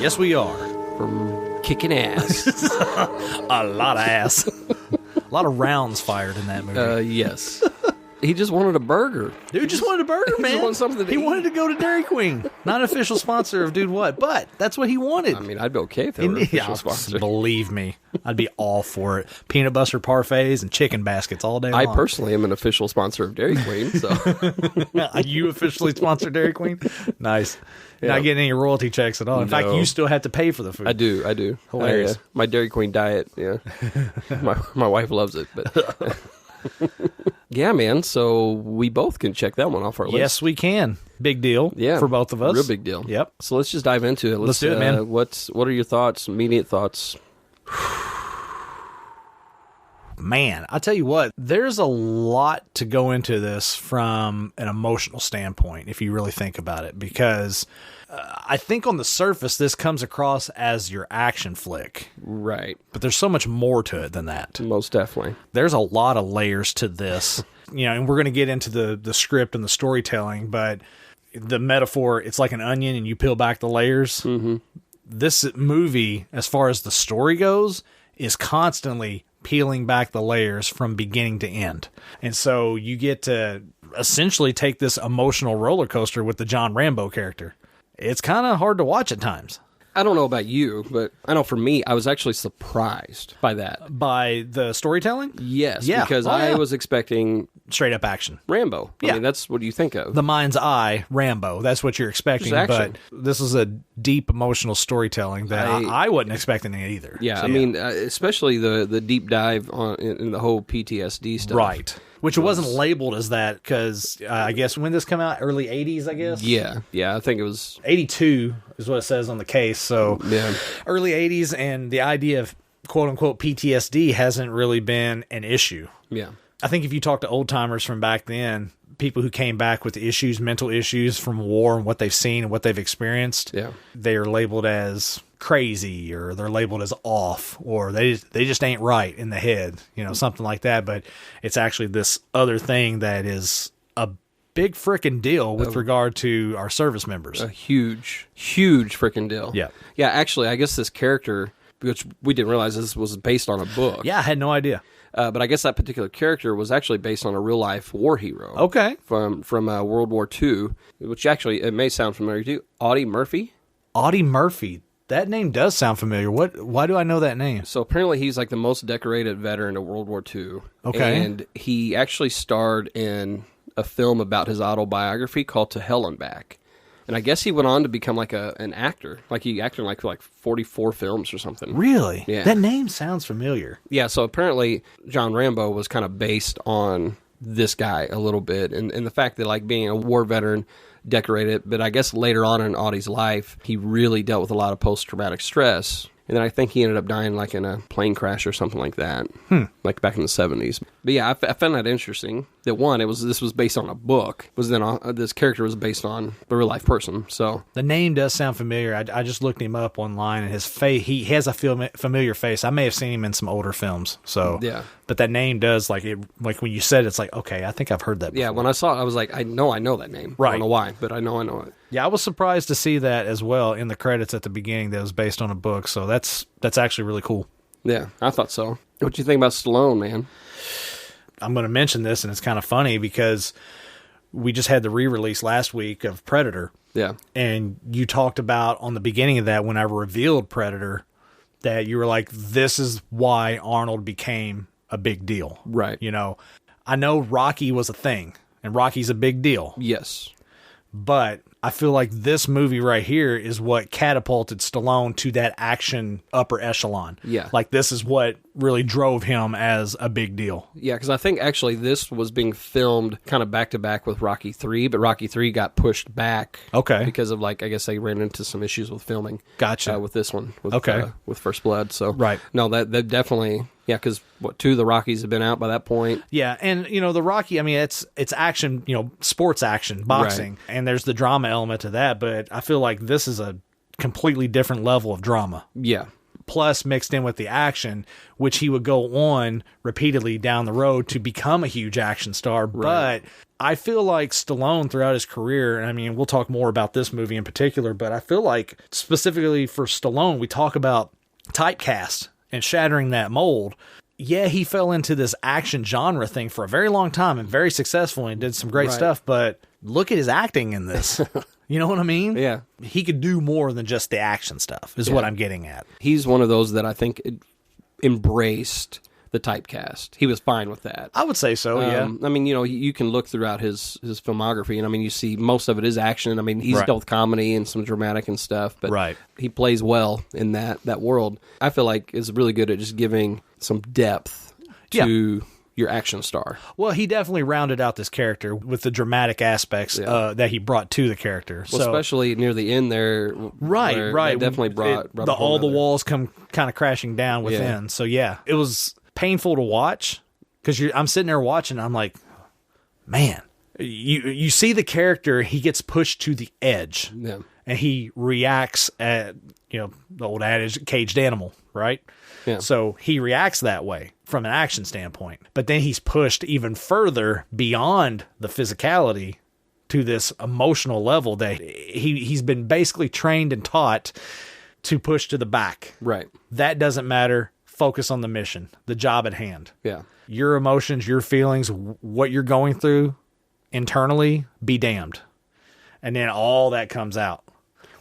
Yes, we are. From kicking ass. A lot of ass. A lot of rounds fired in that movie. Yes. He just wanted a burger. Dude just wanted a burger, man. Just wanted something to he eat. wanted to go to Dairy Queen. Not an official sponsor of Dude What, but that's what he wanted. I mean, I'd be okay if they were an official sponsor. Believe me. I'd be all for it. Peanut butter parfaits and chicken baskets all day long. I personally am an official sponsor of Dairy Queen, so. You officially sponsor Dairy Queen? Nice. Yeah. Not getting any royalty checks at all. In fact, you still have to pay for the food. I do. Hilarious. My Dairy Queen diet, yeah. my wife loves it, but. Yeah, man. So we both can check that one off our list. Yes, we can. Big deal. Yeah, for both of us. Real big deal. Yep. So let's just dive into it. Let's do it, man. What are your thoughts? Immediate thoughts? Man, I tell you what, there's a lot to go into this from an emotional standpoint, if you really think about it, because I think on the surface, this comes across as your action flick. Right. But there's so much more to it than that. Most definitely. There's a lot of layers to this, and we're going to get into the script and the storytelling, but the metaphor, it's like an onion and you peel back the layers. Mm-hmm. This movie, as far as the story goes, is constantly peeling back the layers from beginning to end. And so you get to essentially take this emotional roller coaster with the John Rambo character. It's kind of hard to watch at times. I don't know about you, but I know for me, I was actually surprised by that. By the storytelling? Yes, Yeah. because I was expecting straight up action. Rambo. Yeah. I mean, that's what you think of. The mind's eye, Rambo. That's what you're expecting. Just action. But this is a deep emotional storytelling that I wasn't expecting it either. Yeah, So, I mean, especially the deep dive in the whole PTSD stuff. Right. Which it wasn't labeled as that because I guess when this come out, early 80s, I guess? Yeah, I think it was 82 is what it says on the case. So yeah. Early 80s, and the idea of quote-unquote PTSD hasn't really been an issue. Yeah. I think if you talk to old-timers from back then, people who came back with issues, mental issues from war and what they've seen and what they've experienced, they are labeled as crazy, or they're labeled as off, or they just ain't right in the head, something like that. But it's actually this other thing that is a big frickin' deal with regard to our service members. A huge frickin' deal. Yeah. Yeah, actually, I guess this character, which we didn't realize this was based on a book. Yeah, I had no idea. But I guess that particular character was actually based on a real-life war hero. Okay. From World War II, which actually, it may sound familiar to you. Audie Murphy. Audie Murphy. That name does sound familiar. Why do I know that name? So apparently he's like the most decorated veteran of World War II. Okay. And he actually starred in a film about his autobiography called To Hell and Back. And I guess he went on to become like an actor. Like he acted in like 44 films or something. Really? Yeah. That name sounds familiar. Yeah, so apparently John Rambo was kind of based on this guy a little bit. And the fact that like being a war veteran, decorated, but I guess later on in Audie's life, he really dealt with a lot of post-traumatic stress. And then I think he ended up dying like in a plane crash or something like that, like back in the 70s. But yeah, I found that interesting. That one, this was based on a book. This character was based on a real life person. So the name does sound familiar. I just looked him up online, and his face, he has a familiar face. I may have seen him in some older films. So yeah, but that name does like when you said it, it's like, okay, I think I've heard that before. Yeah, when I saw it, I was like, I know that name. Right. I don't know why, but I know it. Yeah, I was surprised to see that as well in the credits at the beginning. That was based on a book. So that's actually really cool. Yeah, I thought so. What do you think about Stallone, man? I'm going to mention this, and it's kind of funny because we just had the re-release last week of Predator. Yeah. And you talked about on the beginning of that when I revealed Predator that you were like, this is why Arnold became a big deal. Right. I know Rocky was a thing, and Rocky's a big deal. Yes. But I feel like this movie right here is what catapulted Stallone to that action upper echelon. Yeah. Like, this is what really drove him as a big deal. Yeah, because I think actually this was being filmed kind of back-to-back with Rocky 3, but Rocky 3 got pushed back. Okay. Because of, like, I guess they ran into some issues with filming. Gotcha. With this one. With, Okay. With First Blood, so. Right. No, that definitely... Yeah, because, two of the Rockies have been out by that point. Yeah, and, the Rocky, I mean, it's action, sports action, boxing, right. And there's the drama element to that, but I feel like this is a completely different level of drama. Yeah. Plus mixed in with the action, which he would go on repeatedly down the road to become a huge action star. Right. But I feel like Stallone throughout his career, and I mean, we'll talk more about this movie in particular, but I feel like specifically for Stallone, we talk about typecast and shattering that mold. Yeah, he fell into this action genre thing for a very long time and very successful and did some great stuff, but look at his acting in this. You know what I mean? Yeah. He could do more than just the action stuff, is what I'm getting at. He's one of those that I think embraced the typecast. He was fine with that. I would say so, yeah. I mean, you can look throughout his filmography, and I mean, you see most of it is action. I mean, he's both comedy and some dramatic and stuff, but he plays well in that world. I feel like is really good at just giving some depth to your action star. Well, he definitely rounded out this character with the dramatic aspects that he brought to the character. Well, especially near the end there. Right. Definitely brought all the walls come kind of crashing down within. Yeah. So, yeah, it was painful to watch because I'm sitting there watching. I'm like, man, you see the character, he gets pushed to the edge, and he reacts at the old adage, caged animal, right? Yeah. So he reacts that way from an action standpoint, but then he's pushed even further beyond the physicality to this emotional level that he's been basically trained and taught to push to the back. Right. That doesn't matter. Focus on the mission, the job at hand. Yeah. Your emotions, your feelings, what you're going through internally, be damned. And then all that comes out.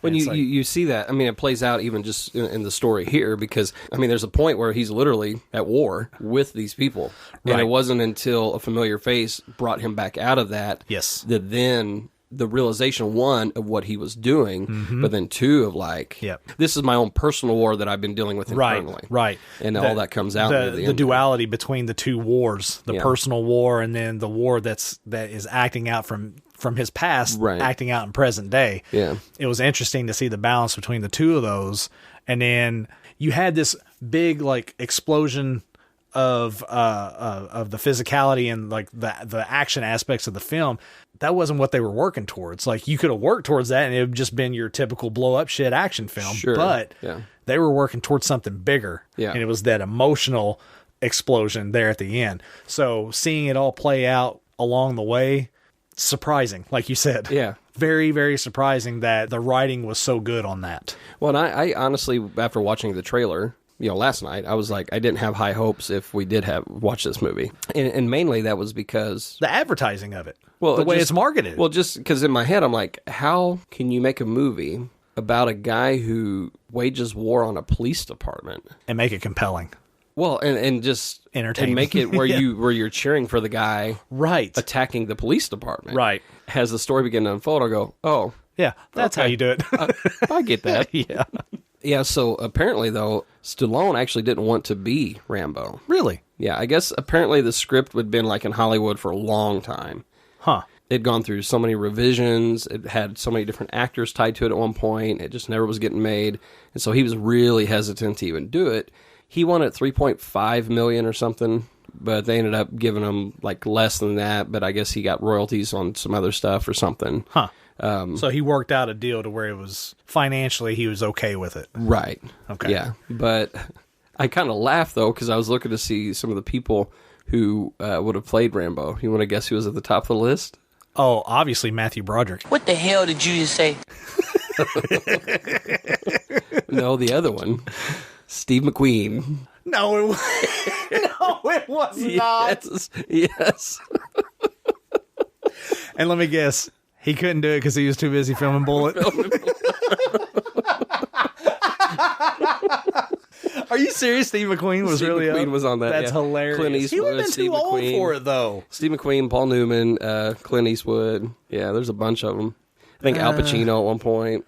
When you see that, I mean, it plays out even just in the story here because, I mean, there's a point where he's literally at war with these people. Right. And it wasn't until a familiar face brought him back out of that that then the realization, one, of what he was doing, but then two, of like, this is my own personal war that I've been dealing with internally. Right. And all that comes out. The duality between the two wars, the personal war and then the war that is acting out from his past, acting out in present day. Yeah. It was interesting to see the balance between the two of those. And then you had this big like explosion of the physicality and like the action aspects of the film. That wasn't what they were working towards. Like, you could have worked towards that and it would just been your typical blow up shit action film. Sure. But they were working towards something bigger. Yeah. And it was that emotional explosion there at the end. So seeing it all play out along the way, surprising, like you said. Yeah. Very, very surprising that the writing was so good on that. Well, and I honestly, after watching the trailer, last night, I was like, I didn't have high hopes if we did watch this movie. And mainly that was because... the advertising of it. Well, the way it's marketed. Well, just because in my head, I'm like, how can you make a movie about a guy who wages war on a police department? And make it compelling. Well, and just... entertaining. And make it where where you're cheering for the guy attacking the police department. Right. As the story begins to unfold, I go, oh... yeah, that's how you do it. I get that. Yeah. Yeah, so apparently, though, Stallone actually didn't want to be Rambo. Really? Yeah, I guess apparently the script had been like in Hollywood for a long time. Huh. It'd gone through so many revisions. It had so many different actors tied to it at one point. It just never was getting made. And so he was really hesitant to even do it. He wanted $3.5 million or something, but they ended up giving him like less than that. But I guess he got royalties on some other stuff or something. Huh. So he worked out a deal to where it was financially he was okay with it. Right. Okay. Yeah. But I kind of laughed, though, because I was looking to see some of the people who would have played Rambo. You want to guess who was at the top of the list? Oh, obviously Matthew Broderick. What the hell did you just say? No, the other one. Steve McQueen. No, it was not. Yes. And let me guess. He couldn't do it because he was too busy filming Bullet. Are you serious? Steve McQueen was Steve McQueen was on that. That's hilarious. Clint Eastwood, he would have been Steve too old McQueen. for it, though. Steve McQueen, Paul Newman, Clint Eastwood. Yeah, there's a bunch of them. I think Al Pacino at one point.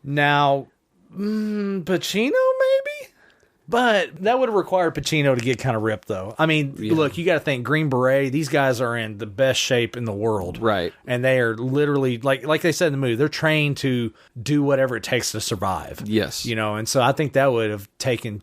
Now, Pacino maybe? But that would require Pacino to get kind of ripped, though. I mean, look, you got to think, Green Beret, these guys are in the best shape in the world. Right. And they are literally, like they said in the movie, they're trained to do whatever it takes to survive. Yes. You know, and so I think that would have taken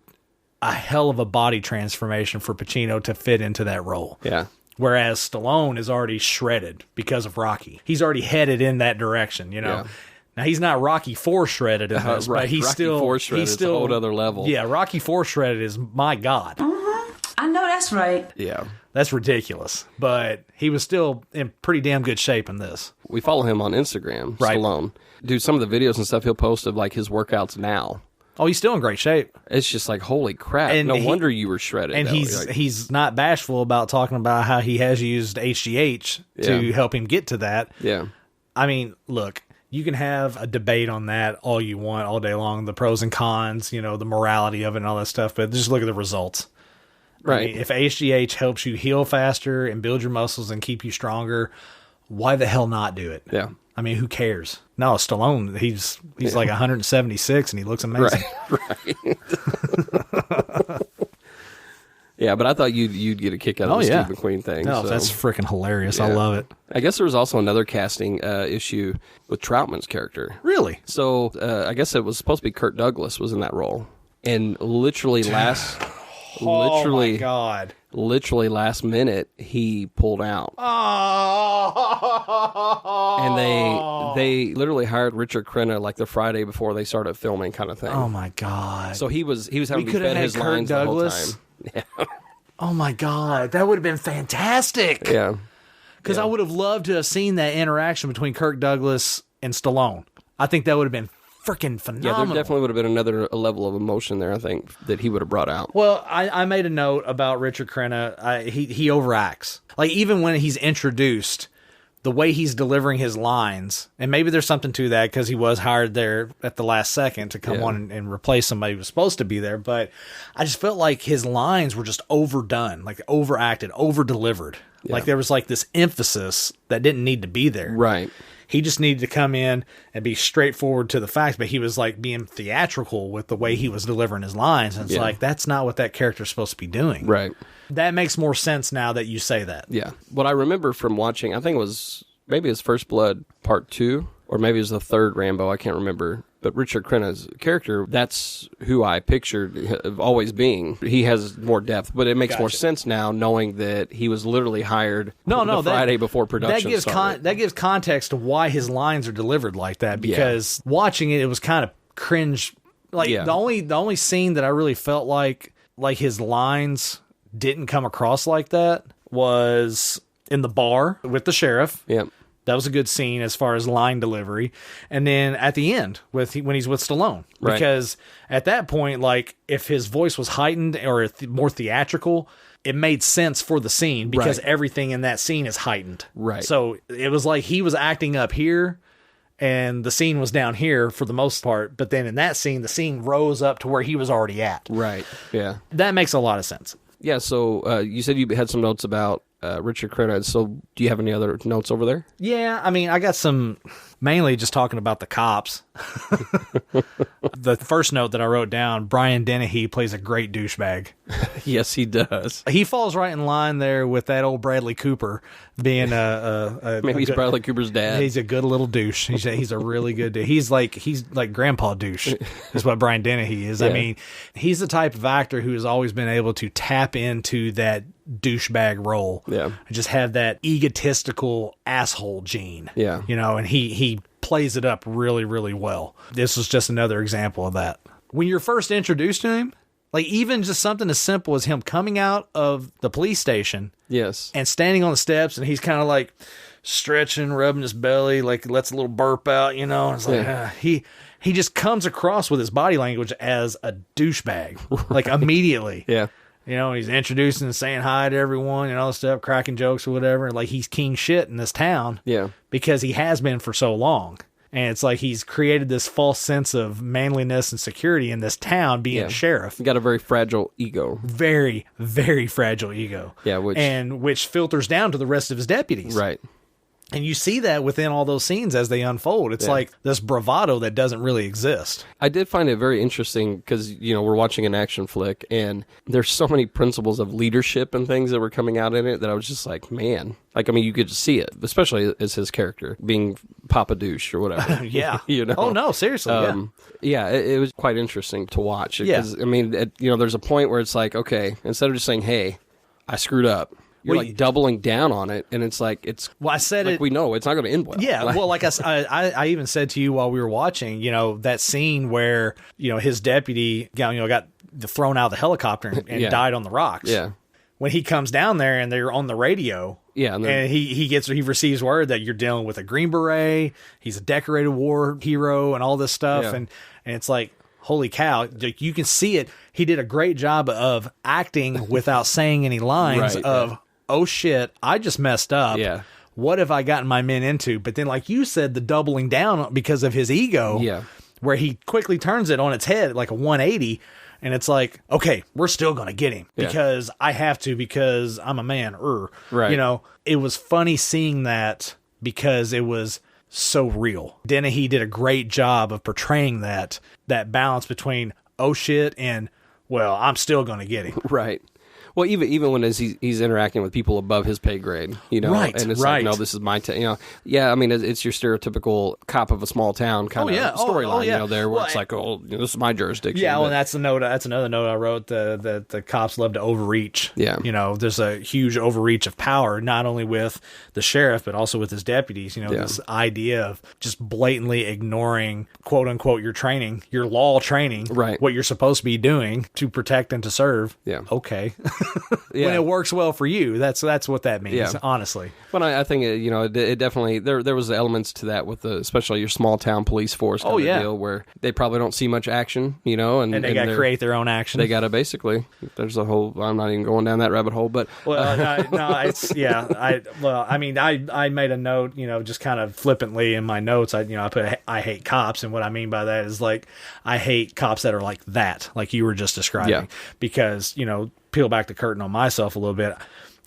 a hell of a body transformation for Pacino to fit into that role. Yeah. Whereas Stallone is already shredded because of Rocky. He's already headed in that direction, you know. Yeah. Now he's not Rocky 4 shredded in this, right. but he's Rocky still 4 shredded he's still is a whole other level. Yeah, Rocky 4 shredded is my god. I know that's right. Yeah. That's ridiculous. But he was still in pretty damn good shape in this. We follow him on Instagram, right. Stallone. Dude, some of the videos and stuff he'll post of like his workouts now. Oh, he's still in great shape. It's just like, holy crap. And no wonder you were shredded. And he's not bashful about talking about how he has used HGH to help him get to that. Yeah. I mean, look, you can have a debate on that all you want all day long, the pros and cons, you know, the morality of it and all that stuff, but just look at the results. Right. I mean, if HGH helps you heal faster and build your muscles and keep you stronger, why the hell not do it? Yeah. I mean, who cares? No, Stallone, he's like 176 and he looks amazing. Right. Yeah, but I thought you'd get a kick out of the Steve McQueen thing. No, that's freaking hilarious. I love it. I guess there was also another casting issue with Troutman's character. Really? So I guess it was supposed to be Kirk Douglas was in that role, and literally oh my God. Literally last minute he pulled out. Oh. And they literally hired Richard Crenna like the Friday before they started filming, kind of thing. Oh my God. So he was having to be fed his Kirk lines Douglas. the whole time. Yeah. Oh my God, that would have been fantastic. Yeah. Because I would have loved to have seen that interaction between Kirk Douglas and Stallone. I think that would have been freaking phenomenal. Yeah, there definitely would have been another level of emotion there, I think, that he would have brought out. Well, I made a note about Richard Crenna. He overacts. Like, even when he's introduced, the way he's delivering his lines, and maybe there's something to that because he was hired there at the last second to come on and replace somebody who was supposed to be there, but I just felt like his lines were just overdone, like overacted, over-delivered. Yeah. Like there was like this emphasis that didn't need to be there. Right. He just needed to come in and be straightforward to the facts, but he was like being theatrical with the way he was delivering his lines. And it's like, that's not what that character's supposed to be doing. Right. That makes more sense now that you say that. Yeah. What I remember from watching, I think it was maybe his First Blood Part 2, or maybe it was the third Rambo, I can't remember. But Richard Crenna's character, that's who I pictured always being. He has more depth, but it makes more sense now knowing that he was literally hired Friday before production started. That gives context to why his lines are delivered like that, because watching it was kind of cringe. Like the only scene that I really felt like his lines didn't come across like that was in the bar with the sheriff. Yeah. That was a good scene as far as line delivery. And then at the end when he's with Stallone. Right. Because at that point, like, if his voice was heightened or more theatrical, it made sense for the scene because everything in that scene is heightened. Right. So it was like he was acting up here and the scene was down here for the most part. But then in that scene, the scene rose up to where he was already at. Right. Yeah. That makes a lot of sense. Yeah, so you said you had some notes about Richard Crenna. So do you have any other notes over there? Yeah, I mean, I got some, mainly just talking about the cops. The first note that I wrote down, Brian Dennehy plays a great douchebag. Yes, he does. He falls right in line there with that old Bradley Cooper being maybe he's Bradley Cooper's dad. He's a good little douche. He's a really good dude. He's like grandpa douche is what Brian Dennehy is. Yeah. I mean, he's the type of actor who has always been able to tap into that douchebag role. Yeah. Just have that egotistical asshole gene. Yeah. You know, and he plays it up really, really well. This was just another example of that. When you're first introduced to him, like even just something as simple as him coming out of the police station. Yes. And standing on the steps, and he's kind of like stretching, rubbing his belly, like lets a little burp out, you know. And it's like he just comes across with his body language as a douchebag, like immediately. Yeah. You know, he's introducing and saying hi to everyone and all this stuff, cracking jokes or whatever. Like he's king shit in this town. Yeah. Because he has been for so long. And it's like he's created this false sense of manliness and security in this town being a sheriff. He got a very fragile ego. Very, very fragile ego. Yeah, which filters down to the rest of his deputies. Right. And you see that within all those scenes as they unfold. It's like this bravado that doesn't really exist. I did find it very interesting because, we're watching an action flick and there's so many principles of leadership and things that were coming out in it that I was just like, man. Like, I mean, you could see it, especially as his character being Papa Douche or whatever. Yeah. Oh, no, seriously. It was quite interesting to watch. Yeah. Because, I mean, there's a point where it's like, okay, instead of just saying, hey, I screwed up. You're like doubling down on it, and it's like Well, I said we know it's not going to end well. Yeah, well, like I even said to you while we were watching, that scene where his deputy got thrown out of the helicopter and died on the rocks. Yeah, when he comes down there and they're on the radio. Yeah, and he receives word that you're dealing with a Green Beret. He's a decorated war hero and all this stuff, and it's like, holy cow, you can see it. He did a great job of acting without saying any lines oh shit, I just messed up. Yeah. What have I gotten my men into? But then, like you said, the doubling down because of his ego, where he quickly turns it on its head like a 180. And it's like, okay, we're still going to get him because I have to, because I'm a man. Right. It was funny seeing that because it was so real. Dennehy did a great job of portraying that balance between, oh shit, and, well, I'm still going to get him. Right. Well, even when he's interacting with people above his pay grade, right, and it's like, no, this is my, I mean, it's your stereotypical cop of a small town kind of storyline, there where it's like, this is my jurisdiction. Yeah, well, and that's another note I wrote, that the cops love to overreach. Yeah. There's a huge overreach of power, not only with the sheriff, but also with his deputies, this idea of just blatantly ignoring, quote unquote, your training, your law training, right, what you're supposed to be doing to protect and to serve. Yeah. Okay. When it works well for you, that's what that means, honestly. But I think it definitely there was elements to that with especially your small town police force kind of deal where they probably don't see much action, and they got to create their own action. They got to basically. There's a whole. I'm not even going down that rabbit hole, but it's I made a note, just kind of flippantly in my notes. I put I hate cops, and what I mean by that is like I hate cops that are like that, like you were just describing, because peel back the curtain on myself a little bit.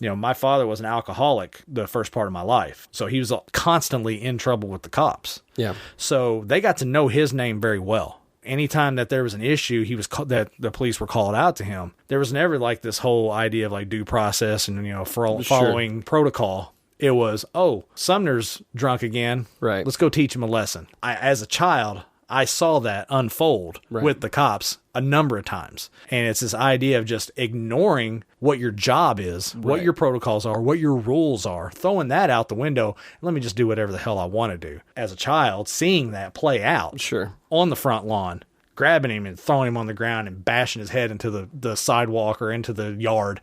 My father was an alcoholic the first part of my life, so he was constantly in trouble with the cops. Yeah. So they got to know his name very well. Anytime that there was an issue, that the police were called out to him. There was never like this whole idea of like due process and following protocol. It was, Sumner's drunk again. Right. Let's go teach him a lesson. As a child, I saw that unfold with the cops a number of times. And it's this idea of just ignoring what your job is, what your protocols are, what your rules are, throwing that out the window. Let me just do whatever the hell I want to do. As a child, seeing that play out on the front lawn, grabbing him and throwing him on the ground and bashing his head into the sidewalk or into the yard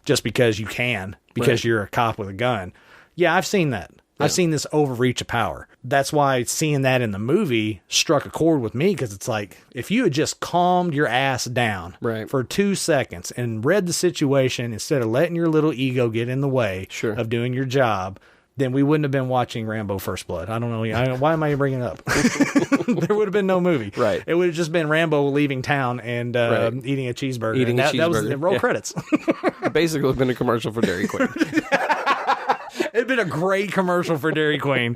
just because you can, because you're a cop with a gun. Yeah, I've seen that. I've seen this overreach of power. That's why seeing that in the movie struck a chord with me, because it's like, if you had just calmed your ass down for 2 seconds and read the situation instead of letting your little ego get in the way of doing your job, then we wouldn't have been watching Rambo First Blood. I don't know. Why am I bringing it up? There would have been no movie. Right. It would have just been Rambo leaving town and eating a cheeseburger. That was the roll credits. It basically would have been a commercial for Dairy Queen. It'd been a great commercial for Dairy Queen.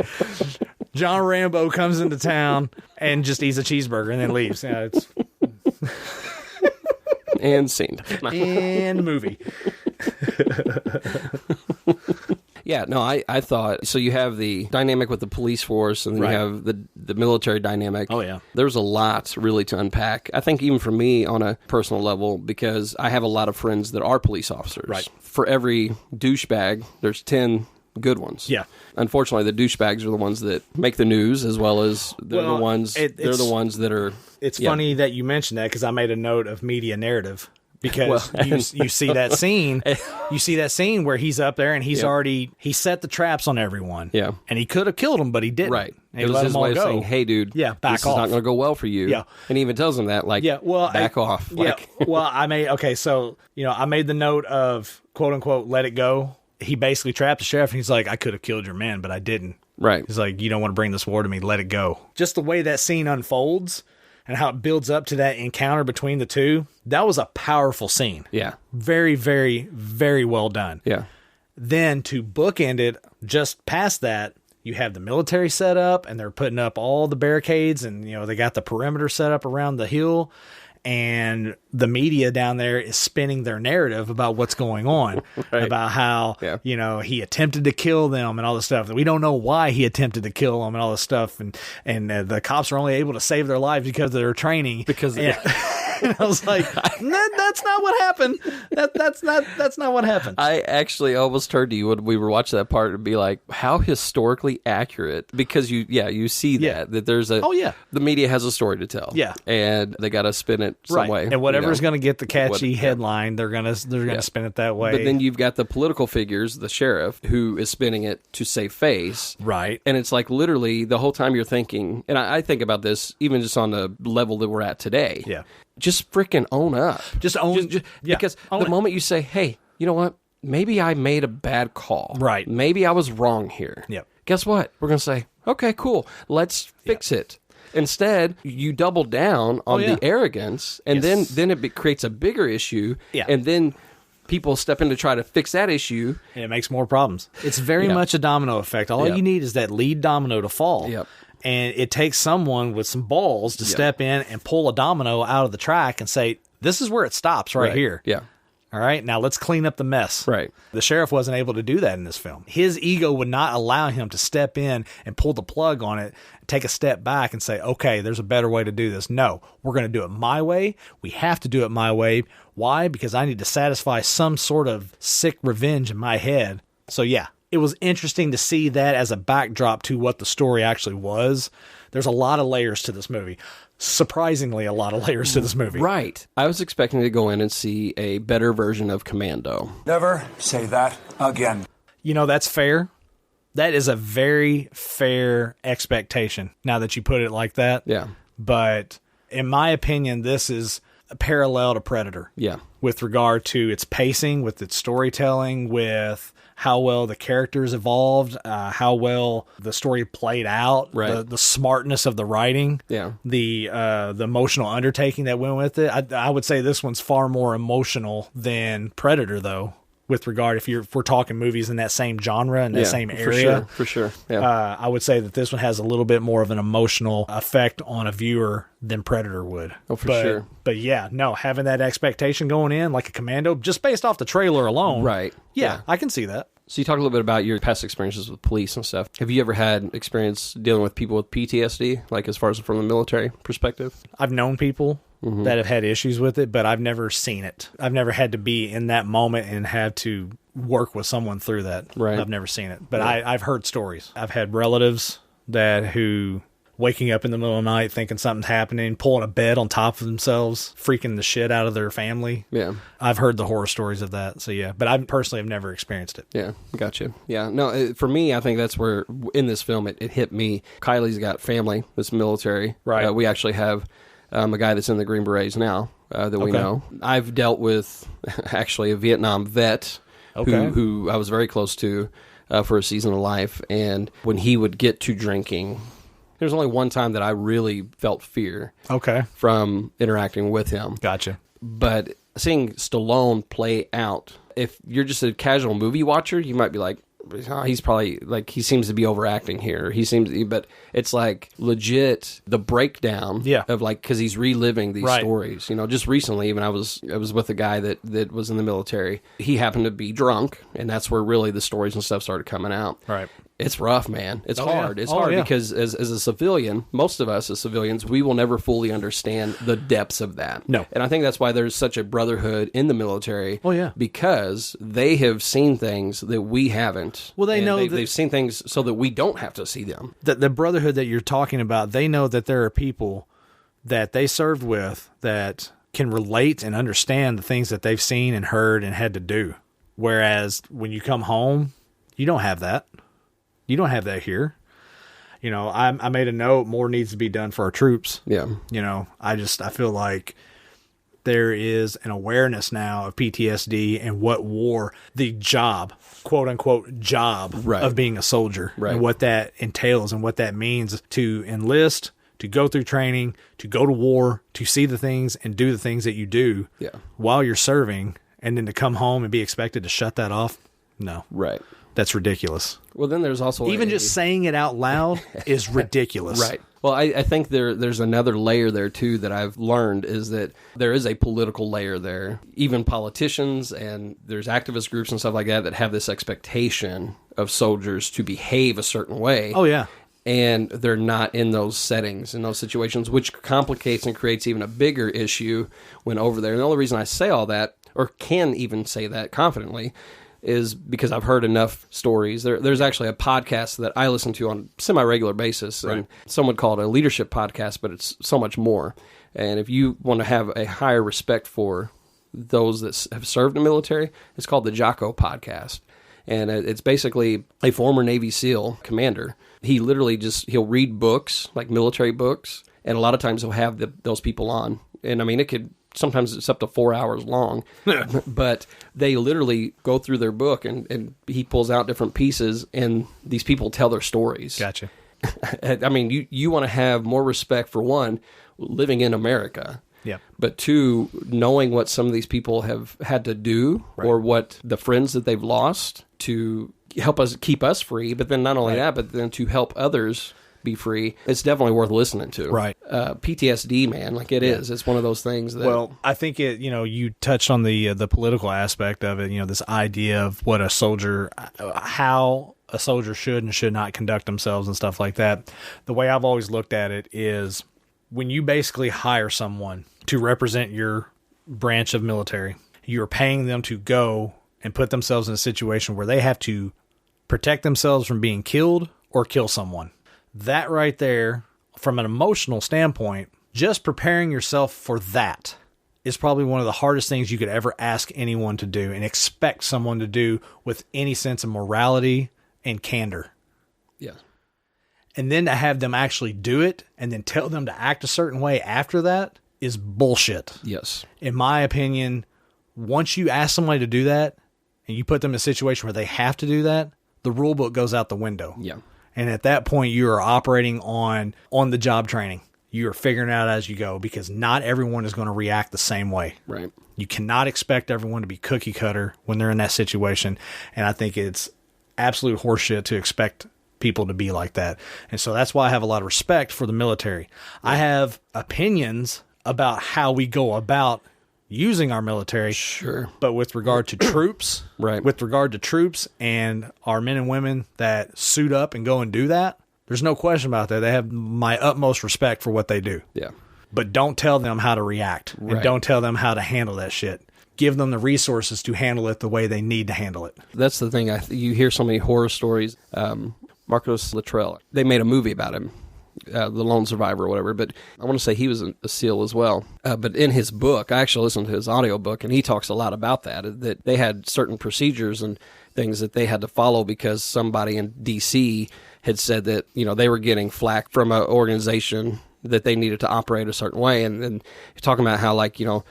John Rambo comes into town and just eats a cheeseburger and then leaves. Yeah, it's and scene. And movie. Yeah, no, I thought, so you have the dynamic with the police force, and then you have the military dynamic. Oh, yeah. There's a lot really to unpack. I think even for me on a personal level, because I have a lot of friends that are police officers. Right. For every douchebag, there's 10 good ones. Yeah. Unfortunately, the douchebags are the ones that make the news, as well as they're the ones that are... It's funny that you mentioned that, because I made a note of media narrative. Because you see that scene, where he's up there and he's already set the traps on everyone. Yeah, and he could have killed them, but he didn't. Right, and it was his way of saying, "Hey, dude, back off. This is not going to go well for you." Yeah, and he even tells him that, back off. I made the note of quote unquote let it go. He basically trapped the sheriff, and he's like, "I could have killed your man, but I didn't." Right. He's like, "You don't want to bring this war to me. Let it go." Just the way that scene unfolds. And how it builds up to that encounter between the two, that was a powerful scene. Yeah. Very, very, very well done. Yeah. Then to bookend it just past that You have the military set up, and they're putting up all the barricades, and they got the perimeter set up around the hill. And the media down there is spinning their narrative about what's going on, about how, he attempted to kill them and all this stuff. We don't know why he attempted to kill them and all this stuff. And the cops are only able to save their lives because of their training. And I was like, that's not what happened. That's not what happened. I actually almost turned to you when we were watching that part and be like, how historically accurate? Because you see that there's the media has a story to tell. Yeah. And they got to spin it some way. And whatever's going to get the catchy headline, they're going to spin it that way. But then you've got the political figures, the sheriff, who is spinning it to save face. Right. And it's like literally the whole time you're thinking, and I think about this even just on the level that we're at today. Yeah. Just freaking own up. Just own. Because the moment you say, hey, you know what? Maybe I made a bad call. Right. Maybe I was wrong here. Yep. Guess what? We're going to say, okay, cool. Let's fix it. Instead, you double down on the arrogance, and then it creates a bigger issue. Yeah. And then people step in to try to fix that issue. And it makes more problems. It's very much a domino effect. All you need is that lead domino to fall. Yep. And it takes someone with some balls to step in and pull a domino out of the track and say, this is where it stops right here. Yeah. All right, now let's clean up the mess. Right. The sheriff wasn't able to do that in this film. His ego would not allow him to step in and pull the plug on it, take a step back and say, okay, there's a better way to do this. No, we're going to do it my way. We have to do it my way. Why? Because I need to satisfy some sort of sick revenge in my head. So yeah, it was interesting to see that as a backdrop to what the story actually was. There's a lot of layers to this movie. Surprisingly, a lot of layers to this movie. Right. I was expecting to go in and see a better version of Commando. Never say that again. That's fair. That is a very fair expectation, now that you put it like that. Yeah. But in my opinion, this is a parallel to Predator. Yeah. With regard to its pacing, with its storytelling, with how well the characters evolved, how well the story played out, the smartness of the writing, the emotional undertaking that went with it. I would say this one's far more emotional than Predator, though, with regard if we're talking movies in that same genre and that same area. For sure. Yeah. I would say that this one has a little bit more of an emotional effect on a viewer than Predator would. Oh, for sure. But yeah, no, having that expectation going in, like a Commando, just based off the trailer alone. Right. Yeah, I can see that. So you talked a little bit about your past experiences with police and stuff. Have you ever had experience dealing with people with PTSD, like as far as from the military perspective? I've known people that have had issues with it, but I've never seen it. I've never had to be in that moment and have to work with someone through that. Right. I've never seen it, but I've heard stories. I've had relatives who waking up in the middle of the night thinking something's happening, pulling a bed on top of themselves, freaking the shit out of their family. Yeah. I've heard the horror stories of that. So yeah, but I personally have never experienced it. Yeah, gotcha. Yeah, no, for me, I think that's where in this film it hit me. Kylie's got family that's military. Right. We actually have a guy that's in the Green Berets now that we know. I've dealt with actually a Vietnam vet who I was very close to for a season of life. And when he would get to drinking, there's only one time that I really felt fear from interacting with him. Gotcha. But seeing Stallone play out, if you're just a casual movie watcher, you might be like, oh, he's probably like, he seems to be overacting here. But it's like legit the breakdown of like, because he's reliving these stories. Just recently, even I was with a guy that was in the military. He happened to be drunk, and that's where really the stories and stuff started coming out. Right. It's rough, man. It's hard. Yeah. It's hard because as a civilian, most of us as civilians, we will never fully understand the depths of that. No. And I think that's why there's such a brotherhood in the military. Oh, yeah. Because they have seen things that we haven't. Well, they've seen things so that we don't have to see them. The brotherhood that you're talking about, they know that there are people that they served with that can relate and understand the things that they've seen and heard and had to do. Whereas when you come home, you don't have that. You don't have that here. I made a note, more needs to be done for our troops. Yeah. I feel like there is an awareness now of PTSD and what war, the job, quote unquote job of being a soldier and what that entails and what that means to enlist, to go through training, to go to war, to see the things and do the things that you do while you're serving, and then to come home and be expected to shut that off. No. Right. that's ridiculous. Well, then there's also even just saying it out loud is ridiculous. Right. Well, I think there's another layer there, too, that I've learned is that there is a political layer there. Even politicians and there's activist groups and stuff like that have this expectation of soldiers to behave a certain way. Oh, yeah. And they're not in those settings, in those situations, which complicates and creates even a bigger issue when over there. And the only reason I say all that, or can even say that confidently, is because I've heard enough stories. There's actually a podcast that I listen to on a semi-regular basis, and some would call it a leadership podcast, but it's so much more. And if you want to have a higher respect for those that have served in the military, it's called the Jocko Podcast. And it's basically a former Navy SEAL commander. He literally he'll read books, like military books, and a lot of times he'll have those people on. And I mean, sometimes it's up to 4 hours long, but they literally go through their book and he pulls out different pieces and these people tell their stories. Gotcha. I mean, you want to have more respect for one, living in America. Yeah. But two, knowing what some of these people have had to do or what the friends that they've lost to help us keep us free. But then not only that, but then to help others be free. It's definitely worth listening to. Right. PTSD, man, like it is. It's one of those things that... Well, I think you touched on the political aspect of it, this idea of what how a soldier should and should not conduct themselves and stuff like that. The way I've always looked at it is when you basically hire someone to represent your branch of military, you're paying them to go and put themselves in a situation where they have to protect themselves from being killed or kill someone. That right there, from an emotional standpoint, just preparing yourself for that is probably one of the hardest things you could ever ask anyone to do and expect someone to do with any sense of morality and candor. Yeah. And then to have them actually do it and then tell them to act a certain way after that is bullshit. Yes. In my opinion, once you ask somebody to do that and you put them in a situation where they have to do that, the rule book goes out the window. Yeah. And at that point, you are operating on the job training. You are figuring it out as you go because not everyone is going to react the same way. Right. You cannot expect everyone to be cookie cutter when they're in that situation. And I think it's absolute horseshit to expect people to be like that. And so that's why I have a lot of respect for the military. Yeah. I have opinions about how we go about using our military. Sure. But with regard to troops, right. With regard to troops and our men and women that suit up and go and do that, there's no question about that. They have my utmost respect for what they do. Yeah. But don't tell them how to react and don't tell them how to handle that shit. Give them the resources to handle it the way they need to handle it. That's the thing. You hear so many horror stories. Marcos Luttrell, they made a movie about him. The Lone Survivor or whatever, but I want to say he was a SEAL as well. But in his book, I actually listened to his audiobook, and he talks a lot about that they had certain procedures and things that they had to follow because somebody in D.C. had said that, they were getting flack from an organization that they needed to operate a certain way. And talking about how,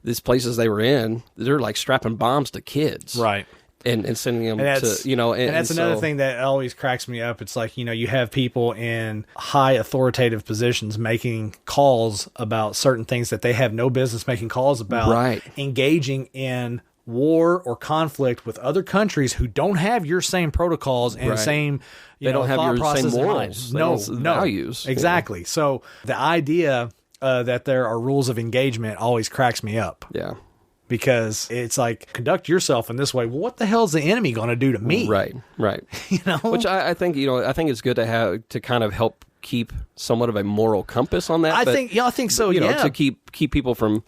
these places they were in, they're like strapping bombs to kids. Right. And sending them to, and that's another thing that always cracks me up. It's like, you have people in high authoritative positions making calls about certain things that they have no business making calls about, right. Engaging in war or conflict with other countries who don't have your same protocols and same, they don't have your same morals, no values. Exactly. So the idea that there are rules of engagement always cracks me up. Yeah. Because it's like, conduct yourself in this way. Well, what the hell is the enemy going to do to me? Right. Which I think, I think it's good to have to kind of help keep somewhat of a moral compass on that. I think so. To keep people from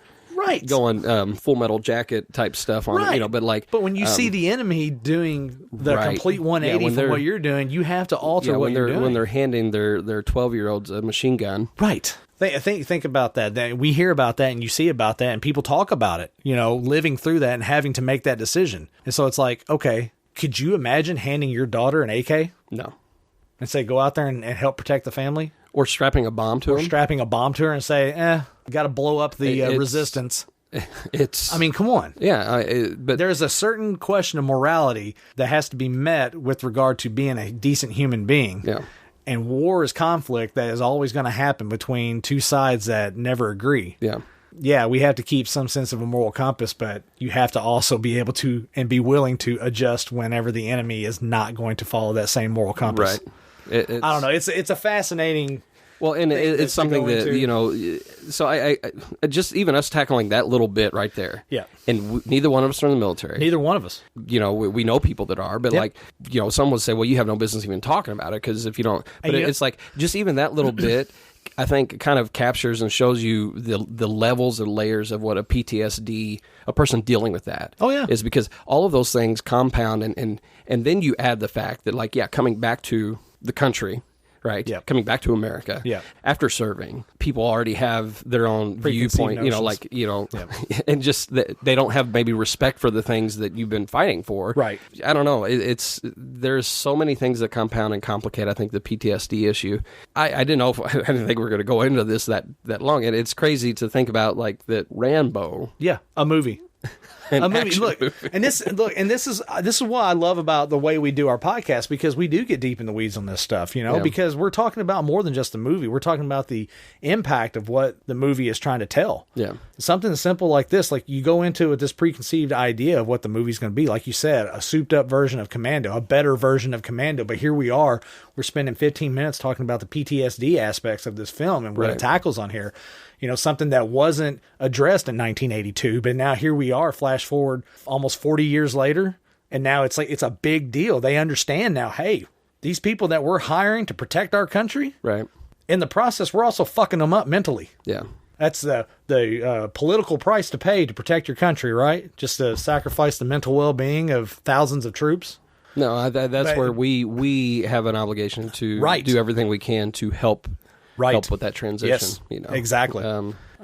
going Full Metal Jacket type stuff on but when you see the enemy doing the complete 180 from what you're doing, you have to alter what you're doing. When they're handing their 12-year-olds a machine gun. Right. Think about that. We hear about that and you see about that and people talk about it, living through that and having to make that decision. And so it's like, okay, could you imagine handing your daughter an AK? No. And say, go out there and help protect the family? Or strapping a bomb to her? Or strapping a bomb to her and say, got to blow up the resistance. It's. I mean, come on. Yeah, but there's a certain question of morality that has to be met with regard to being a decent human being. Yeah. And war is conflict that is always going to happen between two sides that never agree. Yeah. yeah, we have to keep some sense of a moral compass, but you have to also be able to and be willing to adjust whenever the enemy is not going to follow that same moral compass. Right. I don't know. It's a fascinating. Well, and it's something that, into. you know, so I just even us tackling that little bit right there. Yeah. And neither one of us are in the military. Neither one of us. You know, we know people that are, but Yep. like, you know, some would say, well, you have no business even talking about it because if you don't, but it's like just even that little bit, I think kind of captures and shows you the levels and layers of what a PTSD, a person dealing with that. Oh, yeah. Is because all of those things compound and then you add the fact that like, yeah, coming back to the country, right? Yeah. Coming back to America. Yeah. After serving, people already have their own Preconceived viewpoint, you know, notions. like, you know, and just that they don't have maybe respect for the things that you've been fighting for. Right. I don't know. There's so many things that compound and complicate, I think, the PTSD issue. I didn't know if, I didn't think we were going to go into this that long. And it's crazy to think about like that Rambo. Yeah. A movie. An A movie. action Look, movie. and this is what I love about the way we do our podcast, because we do get deep in the weeds on this stuff, you know, Yeah. because we're talking about more than just the movie. We're talking about the impact of what the movie is trying to tell. Yeah. Something simple like this, like you go into it with this preconceived idea of what the movie's going to be. Like you said, a souped up version of Commando, a better version of Commando. But here we are, we're spending 15 minutes talking about the PTSD aspects of this film and what Right. it tackles on here. You know, something that wasn't addressed in 1982, but now here we are, flash forward almost 40 years later. And now it's like, it's a big deal. They understand now, hey, these people that we're hiring to protect our country, Right. in the process, we're also fucking them up mentally. Yeah. That's the political price to pay to protect your country, right? Just to sacrifice the mental well-being of thousands of troops. No, that's But- where we have an obligation to Right. do everything we can to help with that transition. Yes, you know, exactly.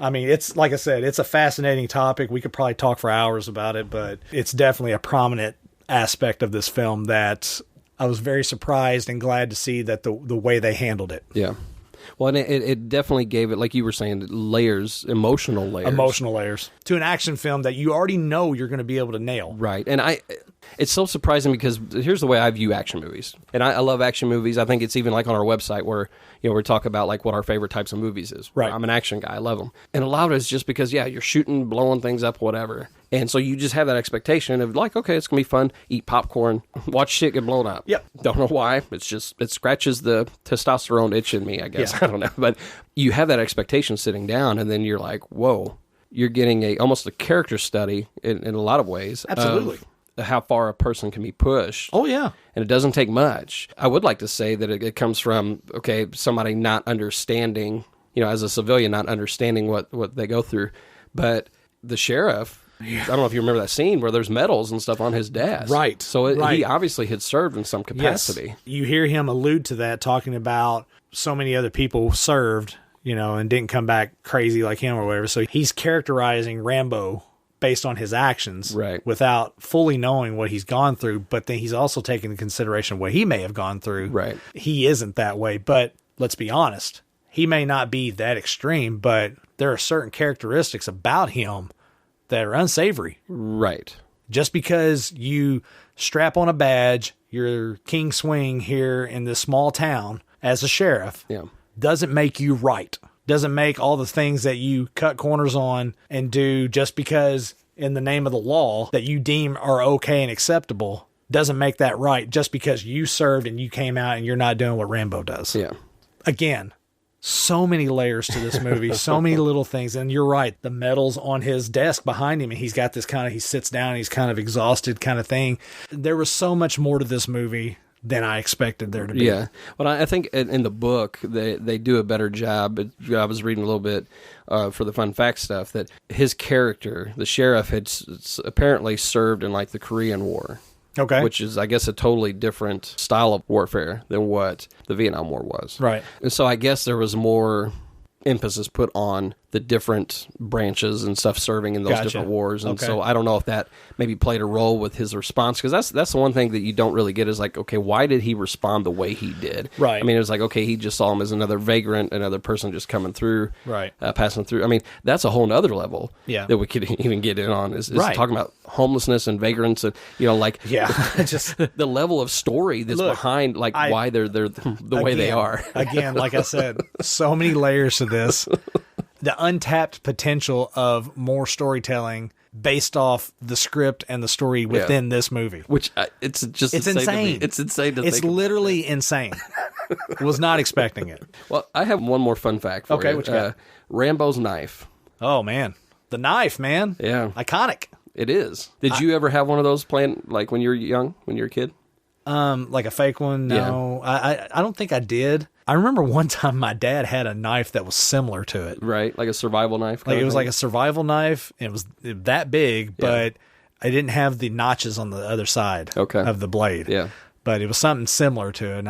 I mean, it's like I said, it's a fascinating topic. We could probably talk for hours about it, but it's definitely a prominent aspect of this film that I was very surprised and glad to see that the way they handled it. Yeah. Well, and it definitely gave it, like you were saying, layers, emotional layers. To an action film that you already know you're going to be able to nail. Right. And it's so surprising because here's the way I view action movies. And I love action movies. I think it's even like on our website where, you know, we talk about like what our favorite types of movies is. Right. I'm an action guy. I love them. And a lot of it is just because, yeah, you're shooting, blowing things up, whatever. And so you just have that expectation of like, okay, it's going to be fun. Eat popcorn, watch shit get blown up. Yep. Don't know why. It's just, it scratches the testosterone itch in me, I guess. Yeah. I don't know. But you have that expectation sitting down and then you're like, whoa, you're getting almost a character study in a lot of ways. Absolutely. Of how far a person can be pushed. Oh, yeah. And it doesn't take much. I would like to say that it comes from, okay, somebody not understanding, you know, as a civilian, not understanding what they go through. But the sheriff, I don't know if you remember that scene where there's medals and stuff on his desk. Right. So Right. he obviously had served in some capacity. Yes. You hear him allude to that, talking about so many other people served, you know, and didn't come back crazy like him or whatever. So he's characterizing Rambo based on his actions, right, without fully knowing what he's gone through. But then he's also taking into consideration what he may have gone through. Right. He isn't that way, but let's be honest. He may not be that extreme, but there are certain characteristics about him that are unsavory. Right. Just because you strap on a badge, you're king swing here in this small town as a sheriff, doesn't make you right. Doesn't make all the things that you cut corners on and do just because in the name of the law that you deem are okay and acceptable, doesn't make that right just because you served and you came out and you're not doing what Rambo does. Yeah. Again, so many layers to this movie, so many little things. And you're right, the medals on his desk behind him, and he's got this kind of, he sits down, and he's kind of exhausted kind of thing. There was so much more to this movie than I expected there to be. Yeah. Well, I think in the book, they do a better job. I was reading a little bit for the fun fact stuff that his character, the sheriff, had apparently served in like the Korean War. Okay. Which is, I guess, a totally different style of warfare than what the Vietnam War was. Right. And so I guess there was more emphasis put on the different branches and stuff serving in those Gotcha. different wars. And Okay. so I don't know if that maybe played a role with his response, because that's the one thing that you don't really get is like, okay, why did he respond the way he did? Right. I mean, it was like, okay, he just saw him as another vagrant, another person just coming through, Right. Passing through. I mean, that's a whole nother level Yeah. that we could even get in on is Right. talking about homelessness and vagrants and, you know, like just the level of story that's Look, behind like why they're the way they Again- are. Again, like I said, so many layers to this. the untapped potential of more storytelling based off the script and the story within this movie. Which it's insane. It's insane to think. It's literally insane. Was not expecting it. Well, I have one more fun fact for you. Okay, what you got? Rambo's knife. Oh, man. The knife, man. Yeah. Iconic. It is. Did you ever have one of those playing, like when you were young, when you were a kid? Like a fake one? No. Yeah. I don't think I did. I remember one time my dad had a knife that was similar to it. Right, like a survival knife? Like it was like a survival knife. It was that big, but I didn't have the notches on the other side of the blade. Yeah. But it was something similar to it. And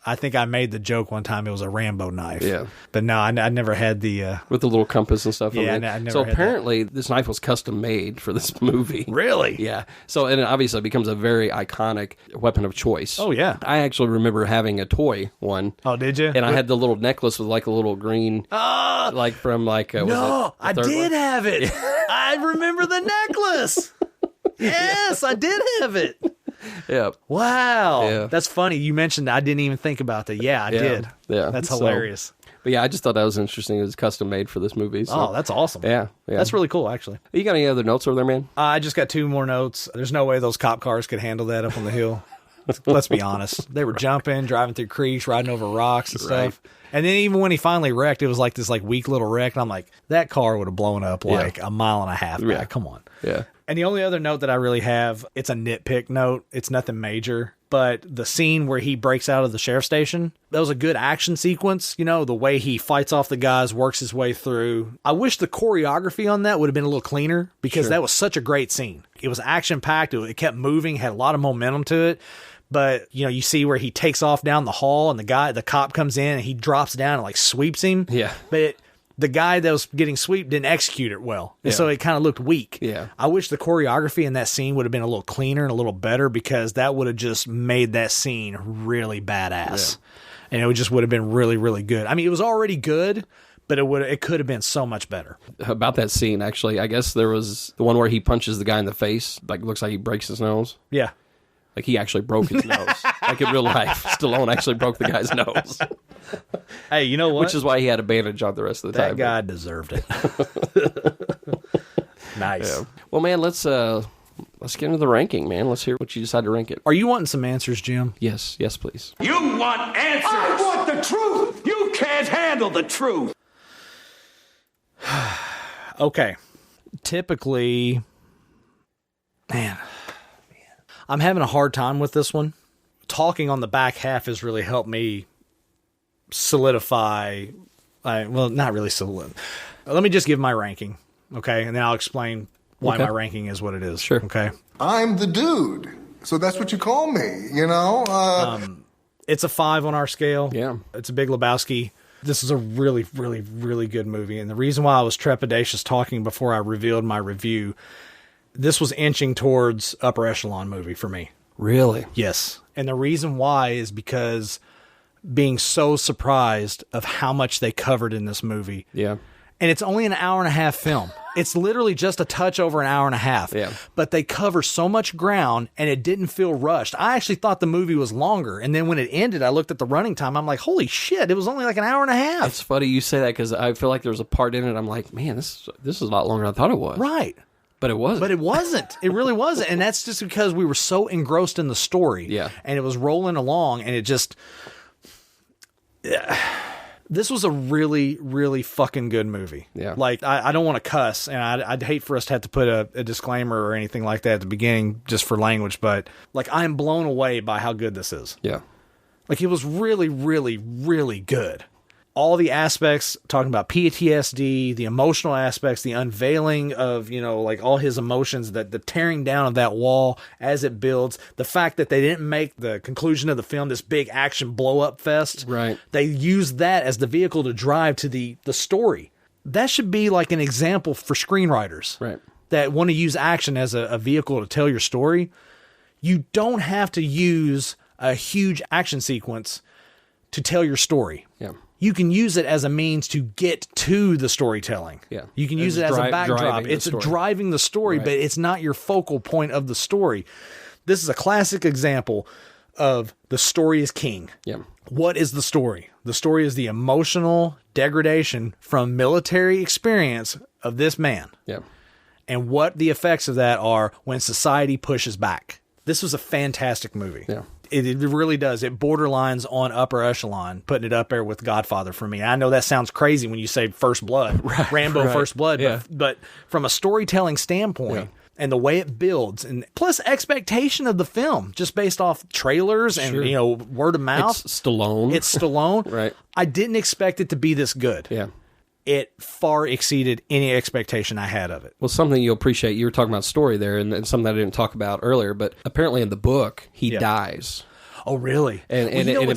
I think I made the joke one time it was a Rambo knife. Yeah. But no, I never had the... with the little compass and stuff. Yeah, on it. I never So had apparently this knife was custom made for this movie. Really? Yeah. So, and it obviously becomes a very iconic weapon of choice. Oh, yeah. I actually remember having a toy one. Oh, did you? And I had the little necklace with like a little green... like from like... no, I did have it. Yeah. I remember the necklace. Yes, I did have it. Yeah. Wow. Yeah. That's funny. You mentioned I didn't even think about that. Yeah, I did. Yeah. That's hilarious. But yeah, I just thought that was interesting. It was custom made for this movie. So. Oh, that's awesome. Yeah. That's really cool, actually. You got any other notes over there, man? I just got 2 more notes. There's no way those cop cars could handle that up on the hill. Let's be honest. They were jumping, driving through creeks, riding over rocks and stuff. And then even when he finally wrecked, it was like this weak little wreck. And I'm like, that car would have blown up like a mile and a half back. Yeah. Come on. Yeah. And the only other note that I really have, it's a nitpick note. It's nothing major. But the scene where he breaks out of the sheriff's station, that was a good action sequence. You know, the way he fights off the guys, works his way through. I wish the choreography on that would have been a little cleaner because that was such a great scene. It was action-packed. It kept moving, had a lot of momentum to it. But, you know, you see where he takes off down the hall and the cop comes in and he drops down and sweeps him. Yeah. But the guy that was getting swept didn't execute it well. And so it kind of looked weak. Yeah. I wish the choreography in that scene would have been a little cleaner and a little better because that would have just made that scene really badass. Yeah. And it would have been really, really good. I mean, it was already good, but it could have been so much better. About that scene, actually, I guess there was the one where he punches the guy in the face, looks like he breaks his nose. Yeah. Like he actually broke his nose. Like in real life, Stallone actually broke the guy's nose. Hey, you know what? Which is why he had a bandage on the rest of the time. That guy deserved it. Nice. Yeah. Well, man, let's get into the ranking, man. Let's hear what you decide to rank it. Are you wanting some answers, Jim? Yes, please. You want answers! I want the truth! You can't handle the truth! Okay. Typically, man, I'm having a hard time with this one. Talking on the back half has really helped me solidify. Well, not really solidify. Let me just give my ranking, okay? And then I'll explain why my ranking is what it is. Sure. Okay. I'm the dude, so that's what you call me, you know? It's a 5 on our scale. Yeah. It's a Big Lebowski. This is a really, really, really good movie. And the reason why I was trepidatious talking before I revealed my review, this was inching towards upper echelon movie for me. Really? Yes. And the reason why is because being so surprised of how much they covered in this movie. Yeah. And it's only an hour and a half film. It's literally just a touch over an hour and a half. Yeah. But they cover so much ground and it didn't feel rushed. I actually thought the movie was longer. And then when it ended, I looked at the running time. I'm like, holy shit, it was only like an hour and a half. It's funny you say that because I feel like there was a part in it. I'm like, man, this is a lot longer than I thought it was. Right. But it wasn't. But it wasn't. It really wasn't. And that's just because we were so engrossed in the story. Yeah. And it was rolling along and it just... This was a really, really fucking good movie. Yeah. Like, I don't want to cuss, and I'd hate for us to have to put a disclaimer or anything like that at the beginning just for language, but, like, I am blown away by how good this is. Yeah. Like, it was really, really, really good. All the aspects, talking about PTSD, the emotional aspects, the unveiling of, you know, like all his emotions, the tearing down of that wall as it builds, the fact that they didn't make the conclusion of the film this big action blow up fest. Right. They used that as the vehicle to drive to the story. That should be like an example for screenwriters. Right. That want to use action as a vehicle to tell your story. You don't have to use a huge action sequence to tell your story. Yeah. You can use it as a means to get to the storytelling. Yeah. You can use it as a backdrop. It's driving the story, right. But it's not your focal point of the story. This is a classic example of the story is king. Yeah. What is the story? The story is the emotional degradation from military experience of this man. Yeah. And what the effects of that are when society pushes back. This was a fantastic movie. Yeah. It really does. It borderlines on upper echelon, putting it up there with Godfather for me. I know that sounds crazy when you say First Blood, Rambo right. First Blood, Yeah. but from a storytelling standpoint and the way it builds, and plus expectation of the film, just based off trailers and word of mouth. It's Stallone. Right. I didn't expect it to be this good. Yeah. It far exceeded any expectation I had of it. Well, something you'll appreciate, you were talking about story there, and something I didn't talk about earlier, but apparently in the book, he dies. Oh, really? And it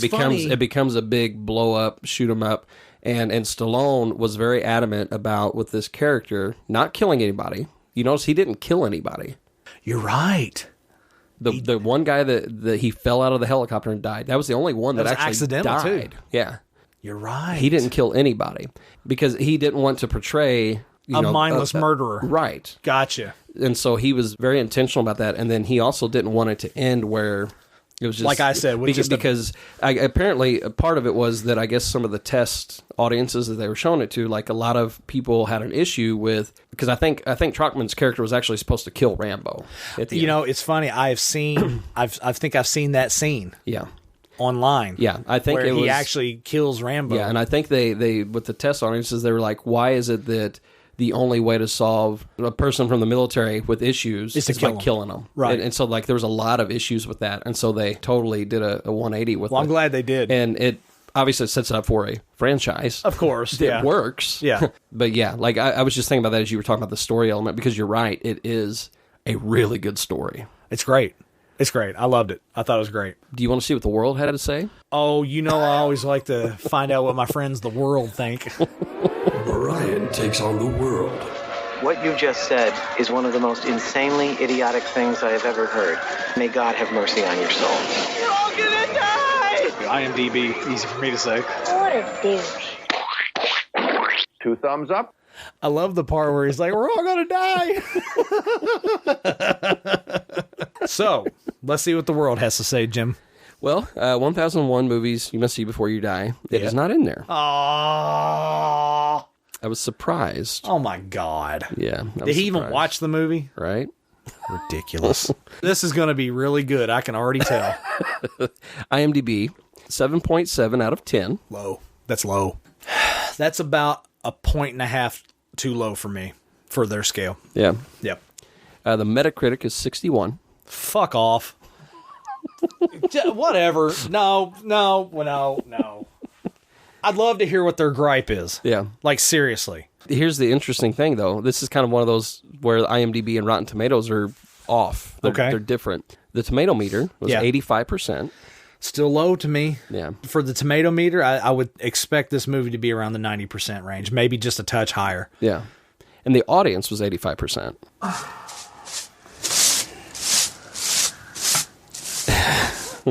becomes a big blow up, shoot 'em up. And Stallone was very adamant about, with this character, not killing anybody. You notice he didn't kill anybody. You're right. The one guy that he fell out of the helicopter and died, that was the only one that actually accidental died. too. Yeah. You're right. He didn't kill anybody because he didn't want to portray a mindless murderer. Right. Gotcha. And so he was very intentional about that. And then he also didn't want it to end where it was just... Like I said, because apparently a part of it was that I guess some of the test audiences that they were showing it to, like a lot of people had an issue with... Because I think Trockman's character was actually supposed to kill Rambo at the end. It's funny. I think I've seen that scene. Yeah. Online. Yeah, I think where it was, he actually kills Rambo. Yeah, and I think they with the test audiences, they were like, why is it that the only way to solve a person from the military with issues is by killing them? Right. And so like there was a lot of issues with that, and so they totally did a 180 with it. Well, I'm glad they did. And it obviously sets it up for a franchise. Of course. It works. Yeah. But yeah, like I was just thinking about that as you were talking about the story element, because you're right, it is a really good story. It's great. It's great. I loved it. I thought it was great. Do you want to see what the world had to say? Oh, I always like to find out what my friends the world think. Brian takes on the world. What you just said is one of the most insanely idiotic things I have ever heard. May God have mercy on your soul. You're all gonna die! IMDb, easy for me to say. What a douche. 2 thumbs up. I love the part where he's like, we're all gonna die. So, let's see what the world has to say, Jim. Well, 1001 movies you must see before you die. It is not in there. Aww. I was surprised. Oh my God. Yeah. Did he even watch the movie? Right. Ridiculous. This is going to be really good. I can already tell. IMDb, 7.7 out of 10. Low. That's low. That's about a 1.5 too low for me, for their scale. Yeah. Yep. The Metacritic is 61. Fuck off. Whatever. No. I'd love to hear what their gripe is. Yeah. Like, seriously. Here's the interesting thing, though. This is kind of one of those where IMDb and Rotten Tomatoes are off. They're different. The tomato meter was 85%. Still low to me. Yeah. For the tomato meter, I would expect this movie to be around the 90% range. Maybe just a touch higher. Yeah. And the audience was 85%.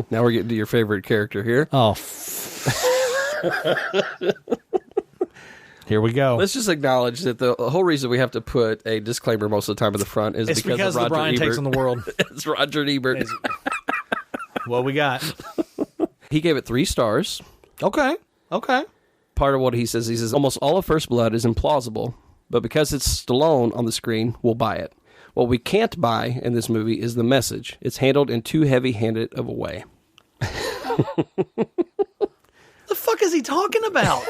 Now we're getting to your favorite character here. Oh. Here we go. Let's just acknowledge that the whole reason we have to put a disclaimer most of the time at the front is because of the Brian Ebert. Takes on the World. It's Roger Ebert. What we got? He gave it 3 stars. Okay. Part of what he says, almost all of First Blood is implausible, but because it's Stallone on the screen, we'll buy it. What we can't buy in this movie is the message. It's handled in too heavy-handed of a way. The fuck is he talking about?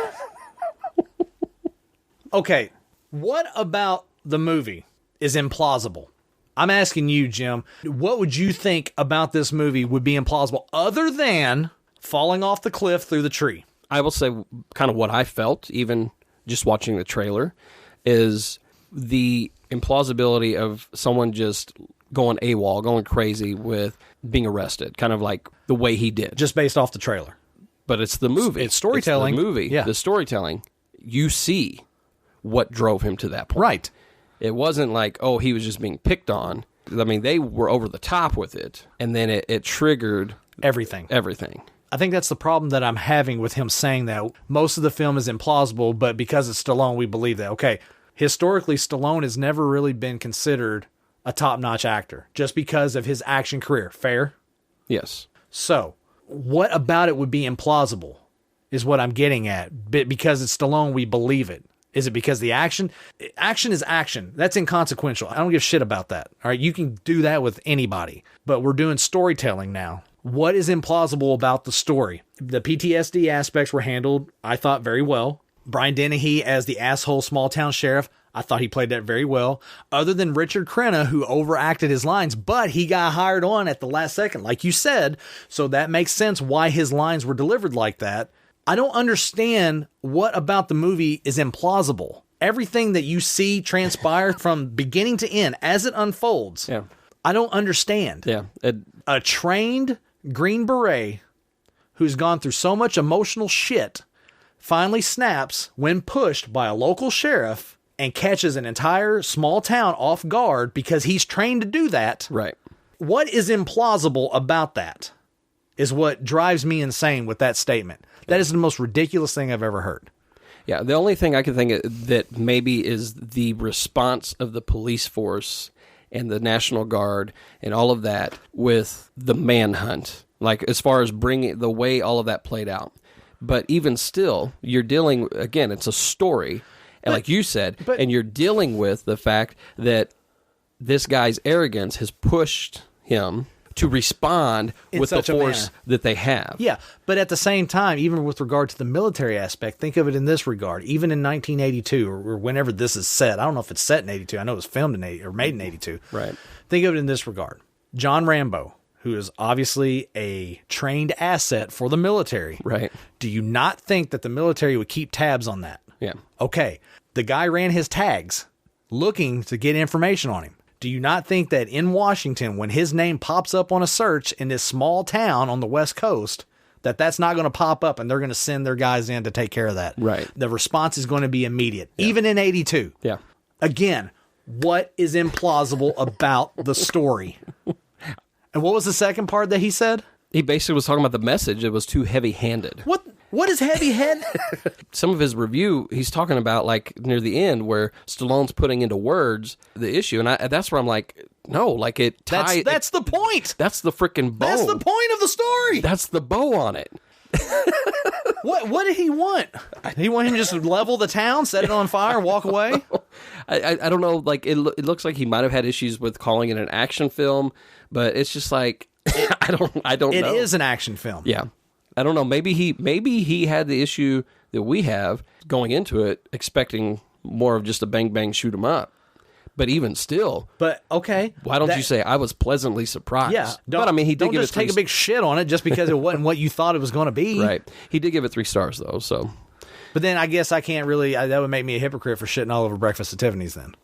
Okay, what about the movie is implausible? I'm asking you, Jim, what would you think about this movie would be implausible other than falling off the cliff through the tree? I will say kind of what I felt, even just watching the trailer, is the implausibility of someone just going AWOL, going crazy with being arrested, kind of like the way he did. Just based off the trailer. But it's the movie. It's storytelling. It's the movie. Yeah. The storytelling. You see what drove him to that point. Right. It wasn't like, oh, he was just being picked on. I mean, they were over the top with it, and then it triggered everything. I think that's the problem that I'm having with him saying that. Most of the film is implausible, but because it's Stallone, we believe that. Okay, historically, Stallone has never really been considered a top-notch actor, just because of his action career. Fair? Yes. So, what about it would be implausible is what I'm getting at. Because it's Stallone, we believe it. Is it because the action? Action is action. That's inconsequential. I don't give a shit about that. All right, you can do that with anybody. But we're doing storytelling now. What is implausible about the story? The PTSD aspects were handled, I thought, very well. Brian Dennehy as the asshole small town sheriff, I thought he played that very well. Other than Richard Crenna, who overacted his lines, but he got hired on at the last second, like you said. So that makes sense why his lines were delivered like that. I don't understand what about the movie is implausible. Everything that you see transpire from beginning to end as it unfolds. Yeah. I don't understand. Yeah. A trained Green Beret who's gone through so much emotional shit finally snaps when pushed by a local sheriff and catches an entire small town off guard because he's trained to do that. Right. What is implausible about that is what drives me insane with that statement. That is the most ridiculous thing I've ever heard. Yeah, the only thing I can think of that maybe is the response of the police force and the National Guard and all of that with the manhunt. Like, as far as bringing the way all of that played out. But even still, you're dealing, again, it's a story. And like you said, and you're dealing with the fact that this guy's arrogance has pushed him to respond with the force that they have. Yeah, but at the same time, even with regard to the military aspect, think of it in this regard. Even in 1982, or whenever this is set, I don't know if it's set in 82. I know it was filmed in 80 or made in 82. Right. Think of it in this regard. John Rambo, who is obviously a trained asset for the military. Right. Do you not think that the military would keep tabs on that? Yeah. Okay. The guy ran his tags looking to get information on him. Do you not think that in Washington, when his name pops up on a search in this small town on the West Coast, that that's not going to pop up and they're going to send their guys in to take care of that? Right. The response is going to be immediate, even in 82. Yeah. Again, what is implausible about the story? And what was the second part that he said? He basically was talking about the message. It was too heavy-handed. What is heavy-handed? Some of his review, he's talking about, like, near the end where Stallone's putting into words the issue. And that's where I'm like, no, like it ties. That's the point. That's the freaking bow. That's the point of the story. That's the bow on it. What did he want? He want him to just level the town, set it on fire, and walk away? I don't know. Like, it looks like he might have had issues with calling it an action film, but it's just like, I don't know. It is an action film. Yeah. I don't know. Maybe he had the issue that we have going into it, expecting more of just a bang bang shoot 'em up. But even still, okay. Why don't you say I was pleasantly surprised? Yeah, but I mean, he did don't give just it take a big shit on it just because it wasn't what you thought it was going to be. Right. He did give it 3 stars though. So, but then I guess I can't really. That would make me a hypocrite for shitting all over Breakfast at Tiffany's then.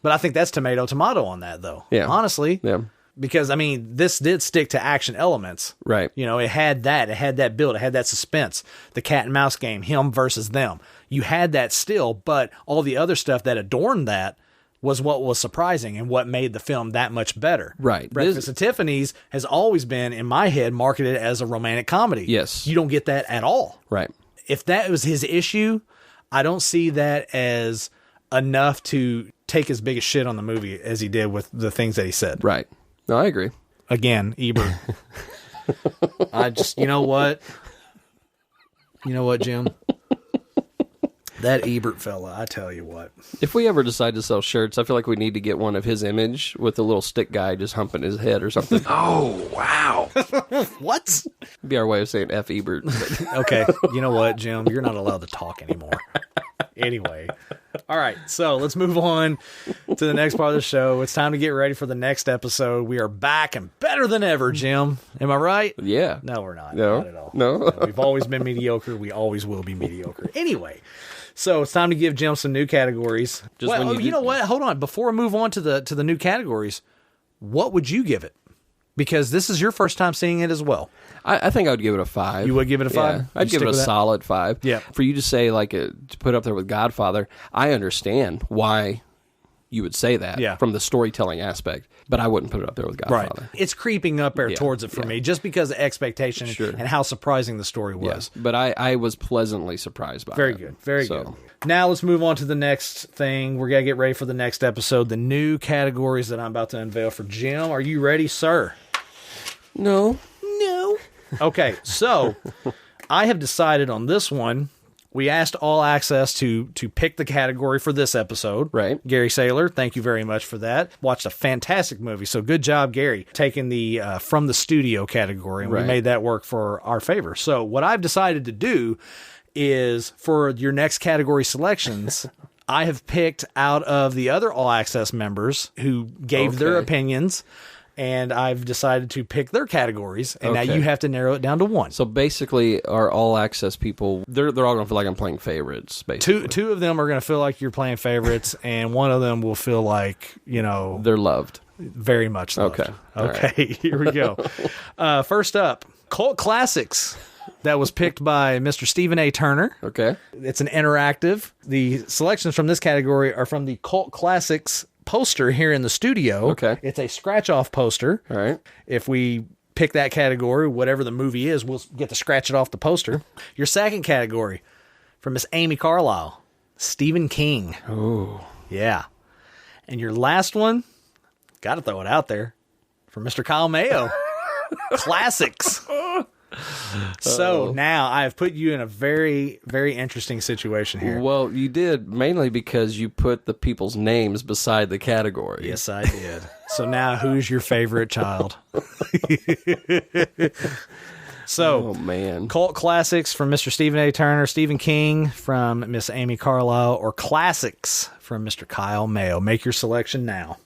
But I think that's tomato on that though. Yeah. Honestly. Yeah. Because, I mean, this did stick to action elements. Right. You know, it had that build, it had that suspense, the cat and mouse game, him versus them. You had that still, but all the other stuff that adorned that was what was surprising and what made the film that much better. Right. Breakfast at Tiffany's has always been, in my head, marketed as a romantic comedy. Yes. You don't get that at all. Right. If that was his issue, I don't see that as enough to take as big a shit on the movie as he did with the things that he said. Right. No, I agree. Again, Ebert. You know what? You know what, Jim? That Ebert fella, I tell you what. If we ever decide to sell shirts, I feel like we need to get one of his image with a little stick guy just humping his head or something. Oh, wow. What? Be our way of saying F. Ebert. Okay. You know what, Jim? You're not allowed to talk anymore. Anyway. All right. So let's move on to the next part of the show. It's time to get ready for the next episode. We are back and better than ever, Jim. Am I right? Yeah. No, we're not. No. Not at all. No. We've always been mediocre. We always will be mediocre. Anyway. So it's time to give Jim some new categories. You know what? Hold on. Before we move on to the new categories, what would you give it? Because this is your first time seeing it as well. I think I would give it a 5. You would give it a 5? Yeah, I'd give it a solid 5. Yeah. For you to say, like, to put up there with Godfather, I understand why you would say that from the storytelling aspect, but I wouldn't put it up there with Godfather. Right. It's creeping up there towards it for me, just because of expectation and how surprising the story was. Yeah. But I was pleasantly surprised by it. Very good. Very good. Now let's move on to the next thing. We're going to get ready for the next episode, the new categories that I'm about to unveil for Jim. Are you ready, sir? No. Okay, so I have decided on this one. We asked All Access to pick the category for this episode. Right. Gary Saylor, thank you very much for that. Watched a fantastic movie, so good job, Gary, taking the from the studio category, and we made that work for our favor. So what I've decided to do is, for your next category selections, I have picked out of the other All Access members who gave their opinions, and I've decided to pick their categories, and now you have to narrow it down to one. So basically, our All Access people, they're all going to feel like I'm playing favorites, basically. Two of them are going to feel like you're playing favorites, and one of them will feel like, they're loved. Very much loved. Okay. Right. Here we go. First up, Cult Classics. That was picked by Mr. Stephen A. Turner. Okay. It's an interactive. The selections from this category are from the Cult Classics poster here in the studio. Okay. It's a scratch-off poster. All right. If we pick that category, whatever the movie is, we'll get to scratch it off the poster. Your second category from Miss Amy Carlisle, Stephen King. Oh. Yeah. And your last one, got to throw it out there, from Mr. Kyle Mayo, Classics. So now I've put you in a very, very interesting situation here. Well, you did mainly because you put the people's names beside the category. Yes, I did. So now who's your favorite child? So, oh, man. Cult Classics from Mr. Stephen A. Turner, Stephen King from Miss Amy Carlisle, or Classics from Mr. Kyle Mayo. Make your selection now.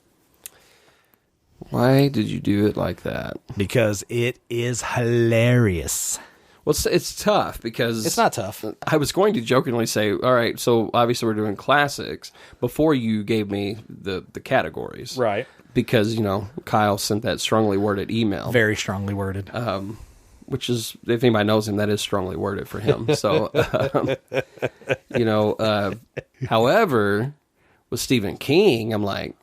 Why did you do it like that? Because it is hilarious. Well, it's tough because... It's not tough. I was going to jokingly say, all right, so obviously we're doing classics before you gave me the categories. Right. Because, Kyle sent that strongly worded email. Very strongly worded. Which is, if anybody knows him, that is strongly worded for him. So, however, with Stephen King, I'm like...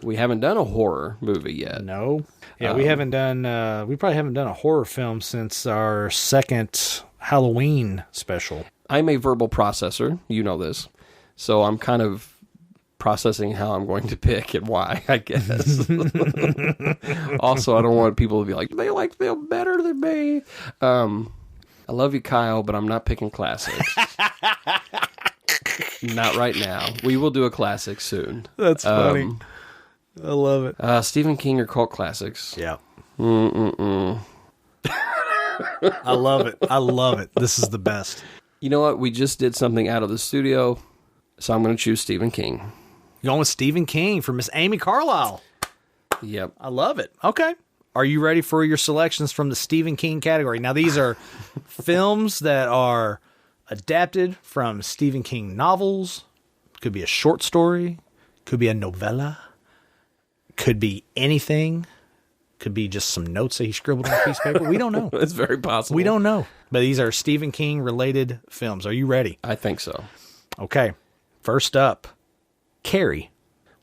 We haven't done a horror movie yet. No. Yeah, we haven't done, we probably haven't done a horror film since our second Halloween special. I'm a verbal processor. You know this. So I'm kind of processing how I'm going to pick and why, I guess. Also, I don't want people to be like, they like them better than me. I love you, Kyle, but I'm not picking classics. Not right now. We will do a classic soon. That's funny. I love it. Stephen King or Cult Classics? Yeah. I love it. I love it. This is the best. You know what? We just did something out of the studio, so I'm going to choose Stephen King. You're going with Stephen King for Miss Amy Carlisle. Yep. I love it. Okay. Are you ready for your selections from the Stephen King category? Now, these are films that are adapted from Stephen King novels. Could be a short story. Could be a novella. Could be anything. Could be just some notes that he scribbled on a piece of paper. We don't know. It's very possible. We don't know. But these are Stephen King related films. Are you ready? I think so. Okay. First up, Carrie.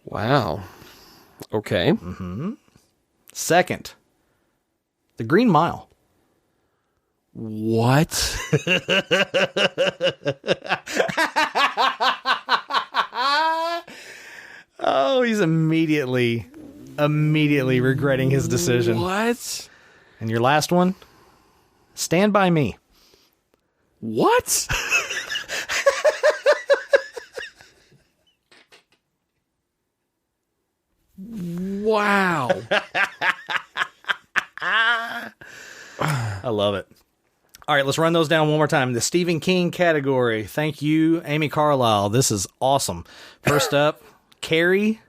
Wow. Okay. Mm-hmm. Second, The Green Mile. What? Oh, he's immediately regretting his decision. What? And your last one? Stand By Me. What? Wow. I love it. All right, let's run those down one more time. The Stephen King category. Thank you, Amy Carlisle. This is awesome. First up, Carrie,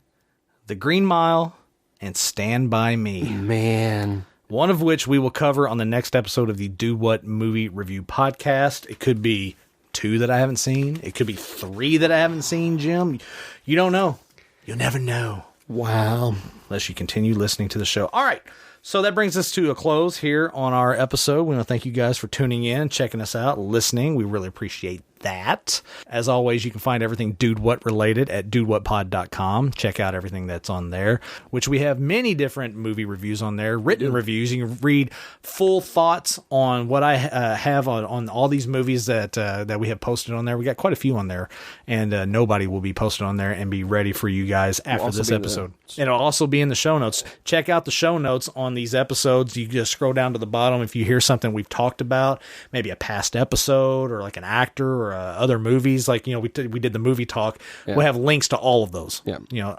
The Green Mile, and Stand By Me. Man. One of which we will cover on the next episode of the Do What Movie Review podcast. It could be 2 that I haven't seen. It could be 3 that I haven't seen, Jim. You don't know. You'll never know. Wow. Unless you continue listening to the show. All right. So that brings us to a close here on our episode. We want to thank you guys for tuning in, checking us out, listening. We really appreciate that. As always, you can find everything Dude What related at dudewhatpod.com. Check out everything that's on there, which we have many different movie reviews on there, written reviews. You can read full thoughts on what I have on all these movies that we have posted on there. We got quite a few on there, and nobody will be posted on there and be ready for you guys after this episode. It'll also be in the show notes. Check out the show notes on these episodes. You just scroll down to the bottom. If you hear something we've talked about, maybe a past episode or like an actor or other movies, like, we did the movie talk. We'll have links to all of those.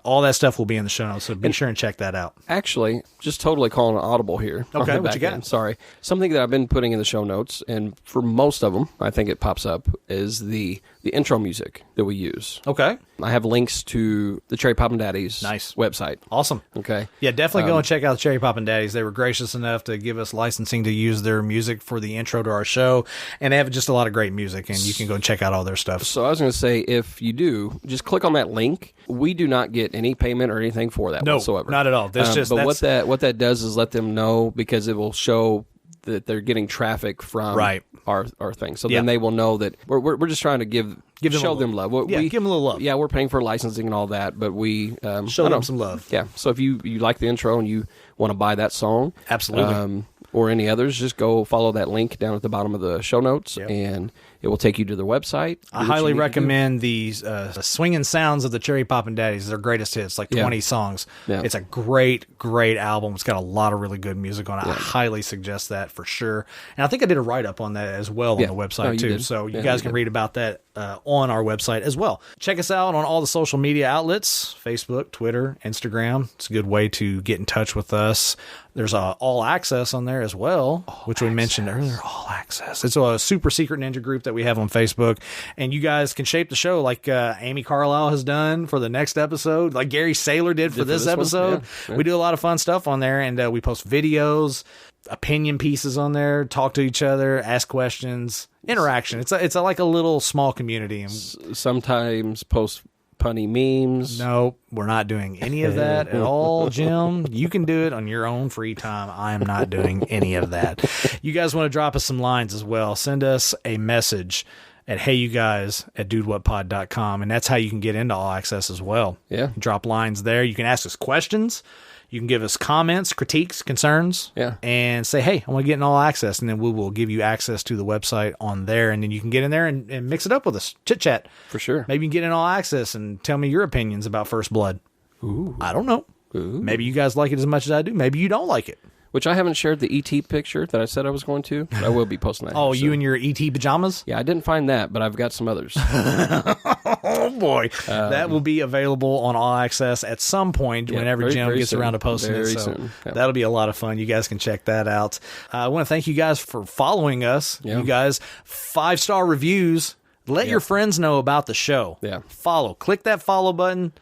All that stuff will be in the show notes, so be sure and check that out. Actually, just totally calling an audible here. Okay, what you got? Sorry. Something that I've been putting in the show notes, and for most of them, I think it pops up, is the intro music that we use. Okay. I have links to the Cherry Poppin' Daddies website. Awesome. Okay. Yeah, definitely go and check out the Cherry Poppin' Daddies. They were gracious enough to give us licensing to use their music for the intro to our show, and they have just a lot of great music, and you can go check out all their stuff. So I was going to say, if you do, just click on that link. We do not get any payment or anything for that whatsoever. Not at all. But what that does is let them know, because it will show that they're getting traffic from our thing. So then they will know that we're just trying to show them love. Give them a little love. Yeah, we're paying for licensing and all that, but we show them some love. Yeah. So if you like the intro and you want to buy that song, absolutely, or any others, just go follow that link down at the bottom of the show notes, and it will take you to their website. I highly recommend these Swinging Sounds of the Cherry Poppin' Daddies. Their greatest hits, like 20 songs. Yeah. It's a great album. It's got a lot of really good music on it. I highly suggest that for sure. And I think I did a write-up on that as well on the website too. So you guys can read about that on our website as well. Check us out on all the social media outlets, Facebook, Twitter, Instagram. It's a good way to get in touch with us. There's All Access on there as well, which we mentioned earlier. All Access. It's a super secret ninja group that we have on Facebook, and you guys can shape the show like Amy Carlisle has done for the next episode, like Gary Saylor did for this episode. Yeah. We do a lot of fun stuff on there, and we post videos, opinion pieces on there, talk to each other, ask questions, interaction. It's like a little small community. And sometimes post punny memes. No, we're not doing any of that at all, Jim. You can do it on your own free time. I am not doing any of that. You guys want to drop us some lines as well, send us a message at heyyouguys@dudewhatpod.com, and that's how you can get into All Access as well. Yeah. Drop lines there. You can ask us questions. You can give us comments, critiques, concerns, and say, hey, I want to get in All Access, and then we will give you access to the website on there, and then you can get in there and mix it up with us, chit-chat. For sure. Maybe you can get in All Access and tell me your opinions about First Blood. Ooh. I don't know. Ooh. Maybe you guys like it as much as I do. Maybe you don't like it. Which I haven't shared the ET picture that I said I was going to, but I will be posting that. You in your ET pajamas? Yeah, I didn't find that, but I've got some others. Oh, boy. That will be available on All Access at some point whenever Jim gets around to posting it. So that'll be a lot of fun. You guys can check that out. I want to thank you guys for following us. Yeah. You guys, 5-star reviews. Let your friends know about the show. Yeah. Follow. Click that follow button,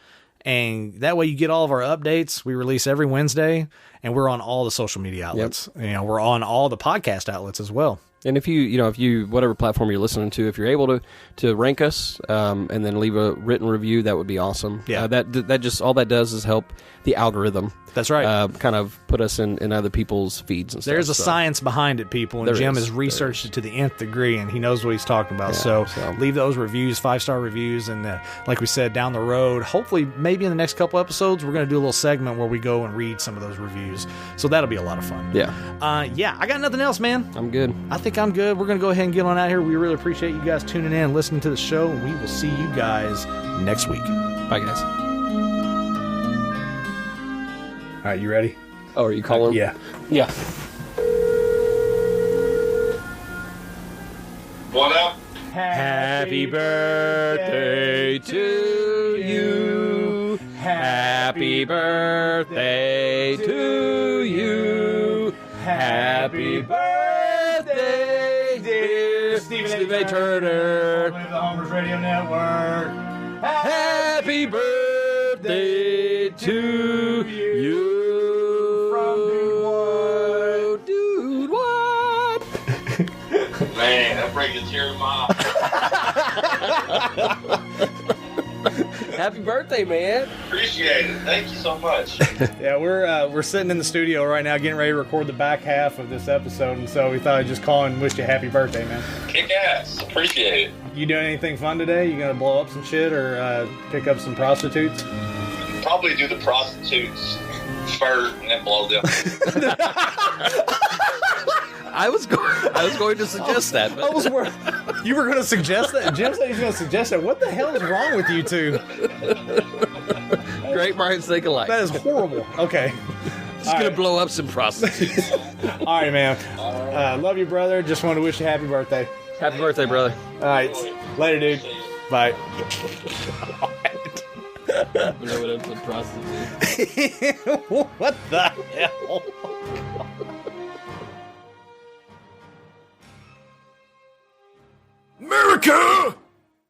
and that way you get all of our updates. We release every Wednesday. And we're on all the social media outlets. Yep. We're on all the podcast outlets as well. And if you whatever platform you're listening to, if you're able to rank us and then leave a written review, that would be awesome. Yeah. That just all that does is help the algorithm. That's right. Kind of put us in other people's feeds and stuff. There's a science behind it, people, and Jim has researched it to the nth degree, and he knows what he's talking about. So leave those reviews, 5-star reviews, and like we said, down the road, hopefully maybe in the next couple episodes, we're going to do a little segment where we go and read some of those reviews. So that'll be a lot of fun. Yeah. I got nothing else, man. I'm good. I think I'm good. We're going to go ahead and get on out here. We really appreciate you guys tuning in and listening to the show. We will see you guys next week. Bye, guys. All right, you ready? Oh, are you calling? Yeah. Yeah. What up? Happy birthday to you. Happy birthday to you. Happy birthday, dear Stephen A. Turner. The Homers Radio Network. Happy birthday to you. Dude, what? Man, that brings a tear in my eye. Happy birthday, man. Appreciate it. Thank you so much. Yeah, we're sitting in the studio right now getting ready to record the back half of this episode, and so we thought I'd just call and wish you a happy birthday, man. Kick ass. Appreciate it. you doing anything fun today? You gonna blow up some shit or pick up some prostitutes? Probably do the prostitutes first and then blow them. I was going to suggest that. But. You were going to suggest that? Jim said he was going to suggest that. What the hell is wrong with you two? Great minds think alike. That is horrible. Okay. Just going to blow up some prostitutes. All right, man. Love you, brother. Just want to wish you happy birthday. Happy birthday, brother. All right. Later, dude. Bye. Blow it up some prostitutes. What the hell?